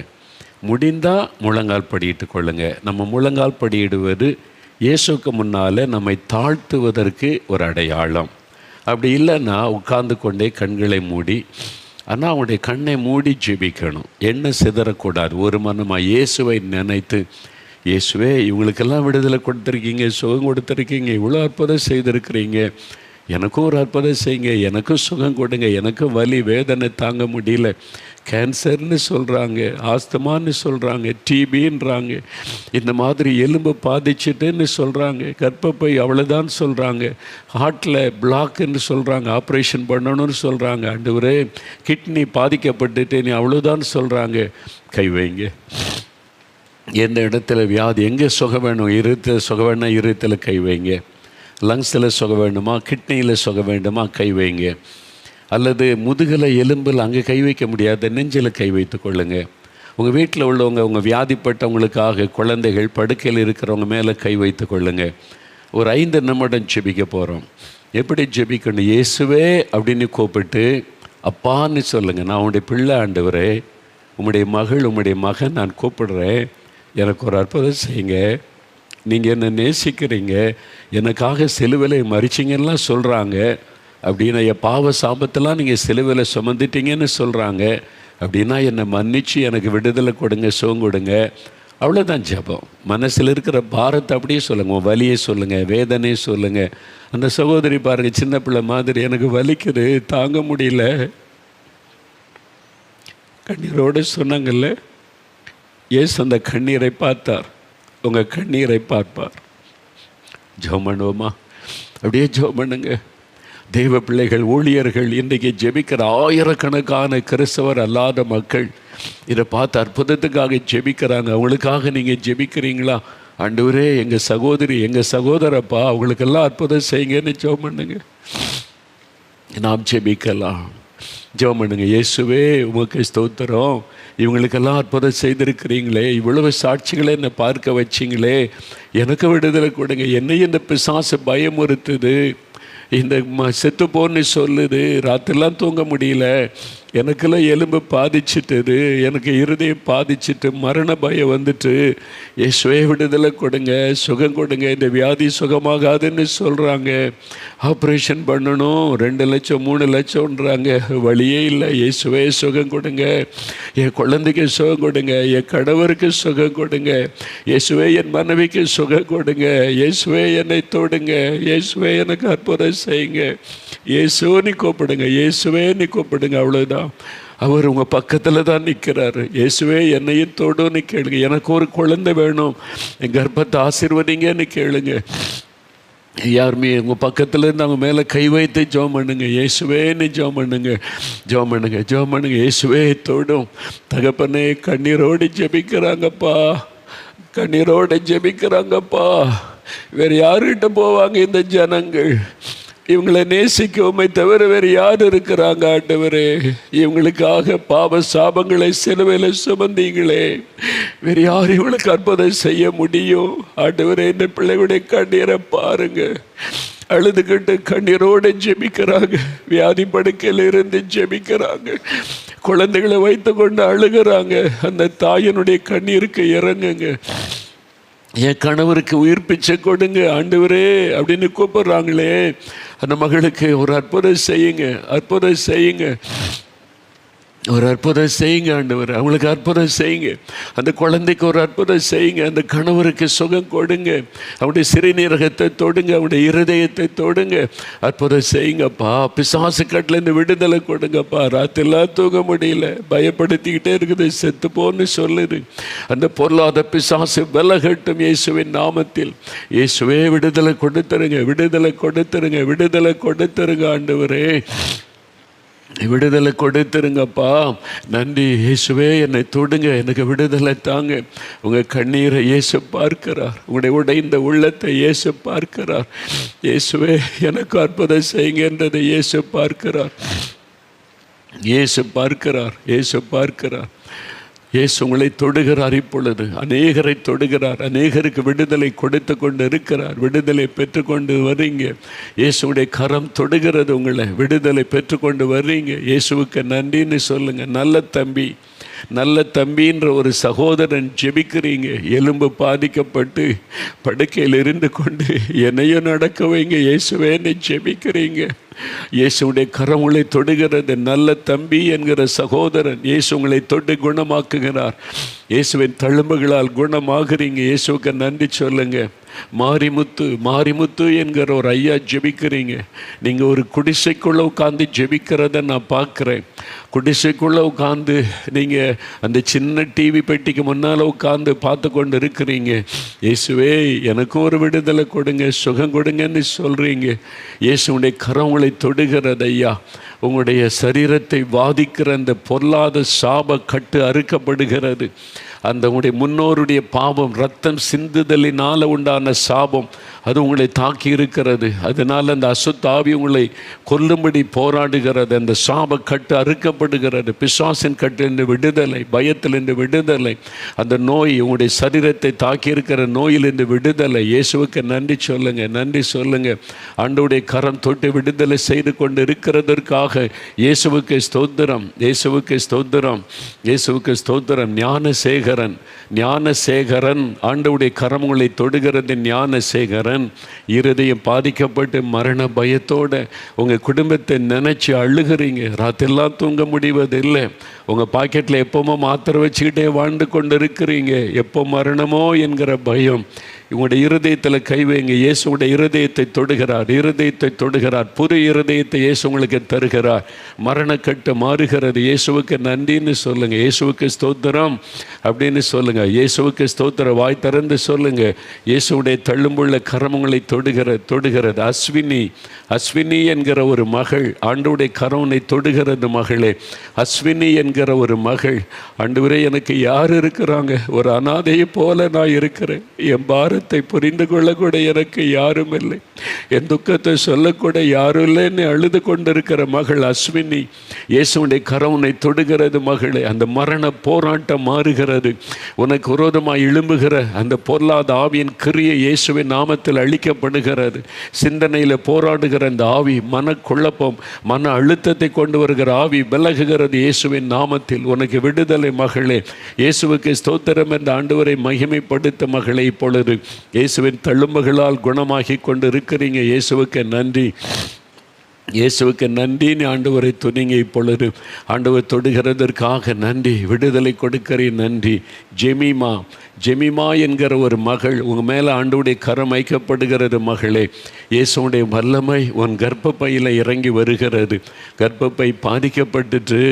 A: முடிந்தால் முழங்கால் படியிட்டு கொள்ளுங்க. நம்ம முழங்கால் படியிடுவது இயேசுக்கு முன்னால் நம்மை தாழ்த்துவதற்கு ஒரு அடையாளம். அப்படி இல்லைன்னா உட்கார்ந்து கொண்டே கண்களை மூடி, ஆனால் அவனுடைய கண்ணை மூடி ஜெபிக்கணும். எண்ணெய் சிதறக்கூடாது. ஒரு மனமாக இயேசுவை நினைத்து, இயேசுவே இவங்களுக்கெல்லாம் விடுதலை கொடுத்துருக்கீங்க, சுகம் கொடுத்துருக்கீங்க, இவ்வளோ அற்புதம் செய்திருக்கிறீங்க, எனக்கும் ஒரு அற்புதம் செய்யுங்க, எனக்கும் சுகம் கொடுங்க, எனக்கும் வலி வேதனை தாங்க முடியல, கேன்சர்னு சொல்கிறாங்க, ஆஸ்துமான்னு சொல்கிறாங்க, டிபின்றாங்க, இந்த மாதிரி எலும்பு பாதிச்சுட்டுன்னு சொல்கிறாங்க, கர்ப்பப்பை அவ்வளோதான் சொல்கிறாங்க, ஹார்ட்டில் பிளாக்குன்னு சொல்கிறாங்க, ஆப்ரேஷன் பண்ணணும்னு சொல்கிறாங்க, ஆண்டவரே கிட்னி பாதிக்கப்பட்டுட்டு நீ அவ்வளோதான் சொல்கிறாங்க. கை வைங்க. எந்த இடத்துல வியாதி, எங்கே சுகம் வேணும், இருத்தில் சுகம் வேணும்னா இருத்தில் கை வைங்க. லங்ஸில் சுகம் வேண்டுமா, கிட்னியில் சுகம் வேண்டுமா, கை வைங்க. அல்லது முதுகில் எலும்பில் அங்கே கை வைக்க முடியாத நெஞ்சில் கை வைத்து கொள்ளுங்க. உங்கள் வீட்டில் உள்ளவங்க, உங்கள் வியாதிப்பட்டவங்களுக்காக, குழந்தைகள் படுக்கையில் இருக்கிறவங்க மேலே கை வைத்து கொள்ளுங்க. ஒரு 5 நிமிடம் ஜெபிக்க போகிறோம். எப்படி ஜெபிக்கணும்? இயேசுவே அப்படின்னு கூப்பிட்டு அப்பான்னு சொல்லுங்கள். நான் உங்களுடைய பிள்ளை ஆண்டவரே, உம்முடைய மகள், உம்முடைய மகன் நான் கூப்பிடுறேன், எனக்கு ஒரு அற்புதம் செய்யுங்க. நீங்கள் என்னை நேசிக்கிறீங்க, எனக்காக சிலுவையில் மறிச்சிங்கலாம் சொல்கிறாங்க. அப்படின்னா என் பாவ சாபத்தெல்லாம் நீங்கள் சிலுவையில் சுமந்துட்டீங்கன்னு சொல்கிறாங்க. அப்படின்னா என்னை மன்னிச்சு எனக்கு விடுதலை கொடுங்க, சுகம் கொடுங்க. அவ்வளோதான் ஜெபம். மனசில் இருக்கிற பாரத்தை அப்படியே சொல்லுங்கள், வலியை சொல்லுங்கள், வேதனையை சொல்லுங்கள். அந்த சகோதரி பாருங்கள், சின்ன பிள்ளை மாதிரி, எனக்கு வலிக்குது, தாங்க முடியல, கண்ணீரோடு சொன்னாங்கல்ல. இயேசு அந்த கண்ணீரை பார்த்தார், உங்கள் கண்ணீரை பார்ப்பார். ஜெபம் பண்ணுவோமா? அப்படியே ஜெபம் பண்ணுங்க. தெய்வ பிள்ளைகள், ஊழியர்கள், இன்றைக்கி ஜெபிக்கிற ஆயிரக்கணக்கான கிறிஸ்தவர் அல்லாத மக்கள் இதை பார்த்து அற்புதத்துக்காக ஜெபிக்கிறாங்க. அவங்களுக்காக நீங்கள் ஜெபிக்கிறீங்களா? ஆண்டவரே, எங்கள் சகோதரி, எங்கள் சகோதரப்பா, அவங்களுக்கெல்லாம் அற்புதம் செய்யுங்கன்னு ஜெபம் பண்ணுங்க. நாம் ஜெபிக்கலாம். ஜெபம் பண்ணுங்க. இயேசுவே, உமக்கு ஸ்தோத்திரம், இவங்களுக்கெல்லாம் அற்புதம் செய்திருக்கிறீங்களே, இவ்வளவு சாட்சிகளை என்னை பார்க்க வச்சிங்களே, எனக்கு விடுதலை கொடுங்க. என்னையும் இந்த பிசாசு பயமுறுத்துது, இந்த செத்து போன்னு சொல்லுது, ராத்திரிலாம் தூங்க முடியல, எனக்கெல்லாம் எலும்பு பாதிச்சிட்டுது, எனக்கு இருதயம் பாதிச்சுட்டு மரண பயம் வந்துட்டு, இயேசுவே விடுதலை கொடுங்க, சுகம் கொடுங்க, இந்த வியாதி சுகமாகாதுன்னு சொல்கிறாங்க. ஆப்ரேஷன் பண்ணணும், 2 லட்சம் 3 லட்சம்ன்றாங்க, வழியே இல்லை. இயேசுவே சுகம் கொடுங்க, என் குழந்தைக்கு சுகம் கொடுங்க, என் கணவருக்கு சுகம் கொடுங்க, இயேசுவே என் மனைவிக்கு சுகம் கொடுங்க, இயேசுவே என்னை தொடுங்க, இயேசுவே எனக்கு அற்புதம் செய்யுங்க. இயேசுன்னு கூப்பிடுங்க, இயேசுவேன்னு கூப்பிடுங்க. அவ்வளோதான். அவர் உங்கள் பக்கத்தில் தான் நிற்கிறாரு. இயேசுவே என்னையும் தொடுன்னு கேளுங்க. எனக்கு ஒரு குழந்தை வேணும், என் கர்ப்பத்தை ஆசீர்வதிங்கன்னு கேளுங்க. யாருமே உங்கள் பக்கத்தில் இருந்து அவங்க மேலே கை வைத்து ஜெபம் பண்ணுங்க. இயேசுவேன்னு ஜெபம் பண்ணுங்க, ஜெபம் பண்ணுங்க, ஜெபம் பண்ணுங்க. இயேசுவே தொடும். தகப்பனே, கண்ணீரோடு ஜெபிக்கிறாங்கப்பா, கண்ணீரோடு ஜெபிக்கிறாங்கப்பா. வேறு யாருக்கிட்ட போவாங்க இந்த ஜனங்கள்? இவங்களை நேசிக்கவுமை தவிர வேறு யார் இருக்கிறாங்க? ஆண்டவரே, இவங்களுக்காக பாவ சாபங்களை சிலுவையில் சுமந்தீங்களே, வேறு யார் இவங்களுக்கு அற்புதம் செய்ய முடியும்? ஆண்டவரே, இந்த பிள்ளைகளுடைய கண்ணீரை பாருங்க. அழுதுகிட்டு கண்ணீரோடு ஜெபிக்கிறாங்க, வியாதி படுக்கையில் இருந்து ஜெபிக்கிறாங்க, குழந்தைகளை வைத்து கொண்டு அழுகிறாங்க. அந்த தாயினுடைய கண்ணீருக்கு இறங்குங்க. என் கணவருக்கு உயிர் பிச்சை கொடுங்க ஆண்டவரே அப்படின்னு கூப்பிடுறாங்களே, அந்த மகளுக்கு ஒரு அற்புதம் செய்யுங்க, அற்புதம் செய்யுங்க, ஒரு அற்புதம் செய்யுங்க ஆண்டவர். அவங்களுக்கு அற்புதம் செய்யுங்க. அந்த குழந்தைக்கு ஒரு அற்புதம் செய்யுங்க. அந்த கணவருக்கு சுகம் கொடுங்க. அவனுடைய சிறுநீரகத்தை தொடுங்க, அவனுடைய இருதயத்தை தொடுங்க. அற்புதம் செய்யுங்கப்பா. பிசாசு கட்டிலேருந்து விடுதலை கொடுங்கப்பா. ராத்திரிலாம் தூங்க முடியல, பயப்படுத்திக்கிட்டே இருக்குது, செத்து போன்னு சொல்லுது. அந்த பொருளாத பிசாசு விலகட்டும் இயேசுவின் நாமத்தில். இயேசுவே விடுதலை கொடுத்துருங்க, விடுதலை கொடுத்துருங்க, விடுதலை கொடுத்துருங்க ஆண்டவரே, விடுதலை கொடுத்துருங்கப்பா. நன்றி இயேசுவே, என்னை தொடுங்க, எனக்கு விடுதலை தாங்க. உங்கள் கண்ணீரை இயேசு பார்க்கிறார், உங்களுடைய உடைந்த உள்ளத்தை இயேசு பார்க்கிறார். இயேசுவே எனக்கு அற்புதம் செய்யுங்கன்றதை இயேசு பார்க்கிறார், இயேசு பார்க்கிறார், இயேசு பார்க்கிறார். இயேசு உங்களை தொடுகிறார். இப்பொழுது அநேகரை தொடுகிறார், அநேகருக்கு விடுதலை கொடுத்து கொண்டு இருக்கிறார். விடுதலை பெற்றுக்கொண்டு வர்றீங்க. இயேசுடைய கரம் தொடுகிறது, உங்களை விடுதலை பெற்றுக்கொண்டு வர்றீங்க. இயேசுவுக்கு நன்றின்னு சொல்லுங்கள். நல்ல தம்பி, நல்ல தம்பின்ற ஒரு சகோதரன் ஜெபிக்கிறீங்க. எலும்பு பாதிக்கப்பட்டு படுக்கையில் இருந்து கொண்டு என்னையும் நடக்க வைங்க இயேசுவேன்னு ஜெபிக்கிறீங்க. இயேசுடைய கரம் உங்களை தொடுகிறது. நல்ல தம்பி என்கிற சகோதரன் இயேசு உங்களை தொட்டு குணமாக்குகிறார். இயேசுவின் தழும்புகளால் குணமாகிறீங்க. இயேசுவுக்கு நன்றி சொல்லுங்க. மாரிமுத்து, மாரிமுத்து என்கிற ஒரு ஐயா ஜெபிக்கிறீங்க. நீங்கள் ஒரு குடிசைக்குள்ளே உட்காந்து ஜெபிக்கிறத நான் பார்க்குறேன். குடிசைக்குள்ளே உட்காந்து நீங்கள் அந்த சின்ன டிவி பெட்டிக்கு முன்னால் உட்காந்து பார்த்து கொண்டு இருக்கிறீங்க. இயேசுவே எனக்கும் ஒரு விடுதலை கொடுங்க, சுகம் கொடுங்கன்னு சொல்கிறீங்க. இயேசுடைய கரம் உங்களை தொடுகிறது ஐயா. உங்களுடைய சரீரத்தை பாதிக்கிற அந்த பொல்லாத சாப கட்டு அறுக்கப்படுகிறது. அந்த உங்களுடைய முன்னோருடைய பாவம், ரத்தம் சிந்துதலினால் உண்டான சாபம் அது உங்களை தாக்கி இருக்கிறது. அதனால் அந்த அசுத்தாவி உங்களை கொல்லும்படி போராடுகிறது. அந்த சாப கட்டு அறுக்கப்படுகிறது. பிசாசின் கட்டிலிருந்து விடுதலை, பயத்திலிருந்து விடுதலை, அந்த நோய் உங்களுடைய சரீரத்தை தாக்கி இருக்கிற நோயிலிருந்து விடுதலை. இயேசுவுக்கு நன்றி சொல்லுங்க, நன்றி சொல்லுங்க. ஆண்டவருடைய கரம் தொட்டு விடுதலை செய்து கொண்டு இருக்கிறதற்காக இயேசுவுக்கு ஸ்தோத்திரம், இயேசுவுக்கு ஸ்தோத்திரம், இயேசுவுக்கு ஸ்தோத்திரம். ஞானசேகரன் ஆண்டவருடைய கரம் உங்களை தொடுகிறது. ஞானசேகரன் இருதயம் பாதிக்கப்பட்டு மரண பயத்தோட உங்கள் குடும்பத்தை நினைச்சு அழுகிறீங்க. ராத்திரெல்லாம் தூங்க முடிவதில்லை. உங்கள் பாக்கெட்டில் எப்போமோ மாத்திரை வச்சுக்கிட்டே வாழ்ந்து கொண்டு இருக்கிறீங்க. எப்போ மரணமோ என்கிற பயம். உங்களுடைய இருதயத்தில் கை வைங்க. இயேசுடைய இருதயத்தை தொடுகிறார், இருதயத்தை தொடுகிறார். புது இருதயத்தை இயேசு உங்களுக்கு தருகிறார். மரணக்கட்டு மாறுகிறது. இயேசுவுக்கு நன்றின்னு சொல்லுங்க, இயேசுவுக்கு ஸ்தோத்திரம் அப்படின்னு சொல்லுங்க, இயேசுவுக்கு ஸ்தோத்திரம். வாய் திறந்து சொல்லுங்க. இயேசுடைய தள்ளும்புள்ள கரம் உங்களை தொடுகிறது. அஸ்வினி என்கிற ஒரு மகள் ஆண்டவருடைய கரவனை தொடுகிறது. மகளே, அஸ்வினி என்கிற ஒரு மகள், ஆண்டவரே எனக்கு யார் இருக்கிறாங்க? ஒரு அனாதையை போல நான் இருக்கிறேன். என் பாரத்தை புரிந்து கொள்ளக்கூட எனக்கு யாரும் இல்லை, என் துக்கத்தை சொல்லக்கூட யாரும் இல்லைன்னு அழுது கொண்டிருக்கிற மகள் அஸ்வினி, இயேசுடைய கரவனை தொடுகிறது. மகளே, அந்த மரண போராட்டம் மாறுகிறது. உனக்கு விரோதமாக எழும்புகிற அந்த பொல்லாத ஆவியின் கிரியை இயேசுவின் நாமத்தில் அழிக்கப்படுகிறது. சிந்தனையில் போராடுகிற அந்த ஆவி, மனக்குழப்பம், மன அழுத்தத்தை கொண்டு வருகிற ஆவி விலகுகிறது இயேசுவின் நாமத்தில். உனக்கு விடுதலை மகளே. இயேசுவுக்கு ஸ்தோத்திரம் என்ற ஆண்டவரை மகிமைப்படுத்த மகளே. இப்பொழுது இயேசுவின் தழும்புகளால் குணமாகி கொண்டு இருக்கிறீங்க. இயேசுவுக்கு நன்றி, இயேசுவுக்கு நன்றின்னு ஆண்டவரை துணிங்க. இப்பொழுது ஆண்டவர் தொடுகிறதற்காக நன்றி. விடுதலை கொடுக்கிறேன் நன்றி. ஜெமிமா என்கிற ஒரு மகள் உங்கள் மேலே ஆண்டவருடைய கரம் வைக்கப்படுகிறது. மகளே, இயேசுடைய வல்லமை உன் கர்ப்பப்பையில் இறங்கி வருகிறது. கர்ப்பப்பை பாதிக்கப்பட்டுட்டு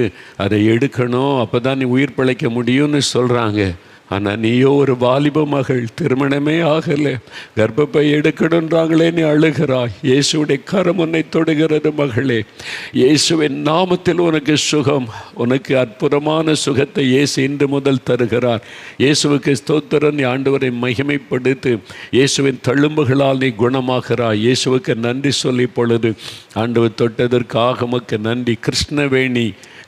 A: அதை எடுக்கணும், அப்போ தான் நீ உயிர் பிழைக்க முடியும்னு சொல்கிறாங்க. ஆனால் நீயோ ஒரு வாலிப மகள், திருமணமே ஆகலை, கர்ப்பப்பை எடுக்கணுன்றாங்களே, நீ அழுகிறாய். இயேசுடைய கரம் உன்னை தொடுகிறது மகளே. இயேசுவின் நாமத்தில் உனக்கு சுகம், உனக்கு அற்புதமான சுகத்தை இயேசு இன்று முதல் தருகிறார். இயேசுவுக்கு ஸ்தோத்திரம். நீ ஆண்டவரை மகிமைப்படுத்து. இயேசுவின் தழும்புகளால் நீ குணமாகிறாய். இயேசுவுக்கு நன்றி சொல்லி பொழுது ஆண்டவர் தொட்டதற்காக உமக்கு நன்றி.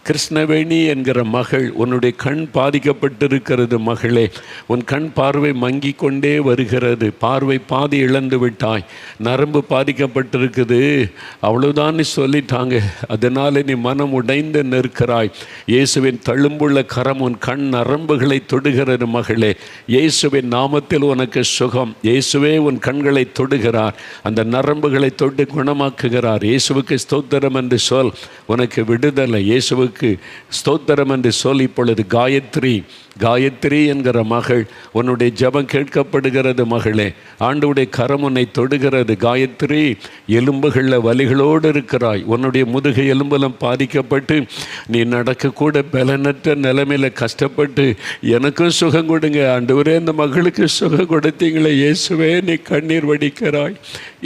A: கிருஷ்ணவேணி என்கிற மகள், உன்னுடைய கண் பாதிக்கப்பட்டிருக்கிறது மகளே. உன் கண் பார்வை மங்கி கொண்டே வருகிறது. பார்வை பாதி இழந்து விட்டாய். நரம்பு பாதிக்கப்பட்டிருக்குது, அவ்வளவுதான் சொல்லிட்டாங்க. அதனால நீ மனம் உடைந்து நிற்கிறாய். இயேசுவின் தழும்புள்ள கரம் உன் கண் நரம்புகளை தொடுகிறது மகளே. இயேசுவின் நாமத்தில் உனக்கு சுகம். இயேசுவே உன் கண்களை தொடுகிறார், அந்த நரம்புகளை தொட்டு குணமாக்குகிறார். இயேசுவுக்கு ஸ்தோத்திரம் என்று சொல், உனக்கு விடுதலை. இயேசுவுக்கு ஸ்தோத்திரம் என்று சொல். இப்பொழுது காயத்ரி என்கிற மகள், உன்னுடைய ஜெபம் கேட்கப்படுகிறது மகளே. ஆண்டவருடைய கரம் உன்னை தொடுகிறது. காயத்ரி, எலும்புகளில் வலிகளோடு இருக்கிறாய். உன்னுடைய முதுகு எலும்பெல்லாம் பாதிக்கப்பட்டு நீ நடக்கக்கூட பலனற்ற நிலைமையில் கஷ்டப்பட்டு, எனக்கும் சுகம் கொடுங்க ஆண்டவரே, இந்த மகளுக்கு சுகம் கொடுத்தீங்களே இயேசுவே, நீ கண்ணீர் வடிக்கிறாய்.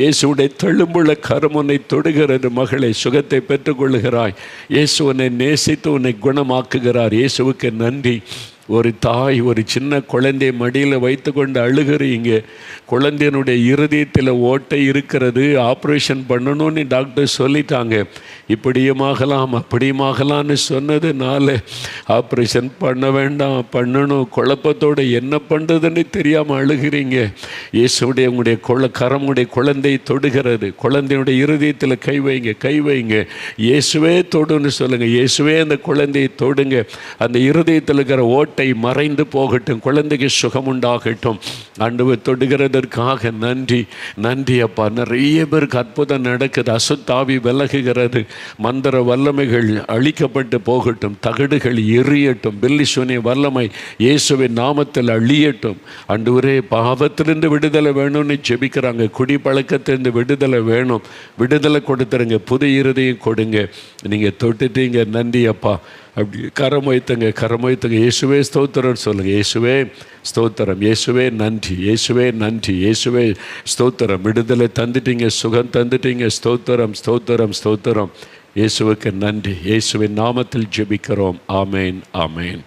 A: இயேசுடைய தழும்புள்ள கரம் உன்னை தொடுகிறது மகளே. சுகத்தை பெற்றுக்கொள்கிறாய். இயேசு உன்னை நேசித்து உன்னை குணமாக்குகிறார். இயேசுவுக்கு நன்றி. ஒரு தாய் ஒரு சின்ன குழந்தையை மடியில் வைத்து கொண்டு அழுகிறீங்க. குழந்தையினுடைய இருதயத்தில் ஓட்டை இருக்கிறது, ஆப்ரேஷன் பண்ணணும்னு டாக்டர் சொல்லிட்டாங்க. இப்படியுமாகலாம் அப்படியுமாகலான்னு சொன்னதுனால ஆப்ரேஷன் பண்ண வேண்டாம், பண்ணணும், குழப்பத்தோடு என்ன பண்ணுறதுன்னு தெரியாமல் அழுகிறீங்க. இயேசுடைய உங்களுடைய கரமுடைய குழந்தையை தொடுகிறது. குழந்தையுடைய இருதயத்தில் கை வைங்க. இயேசுவே தொடுன்னு சொல்லுங்கள். இயேசுவே அந்த குழந்தையை தொடுங்க. அந்த இருதயத்தில் இருக்கிற ஓட்டை மறைந்து போகட்டும். குழந்தைக்கு சுகம் உண்டாகட்டும். ஆண்டவர் தொடுகிறதற்காக நன்றி அப்பா. நிறைய பேருக்கு அற்புதம் நடக்குது. அசுத்தாவி விலகுகிறது. மந்திர வல்லமைகள் அழிக்கப்பட்டு போகட்டும். தகடுகள் எரியட்டும். பில்லிசூனிய வல்லமை இயேசுவின் நாமத்தில் அழியட்டும். ஆண்டவரே, பாவத்திலிருந்து விடுதலை வேணும்னு ஜெபிக்கிறாங்க. குடி பழக்கத்திலிருந்து விடுதலை வேணும். விடுதலை கொடுத்துருங்க. புது இருதயம் கொடுங்க. நீங்கள் தொட்டுட்டீங்க. நன்றி அப்பா. அப்படி கரம் வைத்துங்க. இயேசுவே ஸ்தோத்திரம் சொல்லுங்கள். இயேசுவே ஸ்தோத்திரம், இயேசுவே நன்றி, இயேசுவே நன்றி, இயேசுவே ஸ்தோத்திரம். விடுதலை தந்துட்டீங்க, சுகம் தந்துட்டீங்க. ஸ்தோத்திரம். இயேசுவுக்கு நன்றி. இயேசுவின் நாமத்தில் ஜெபிக்கிறோம். ஆமேன், ஆமேன்.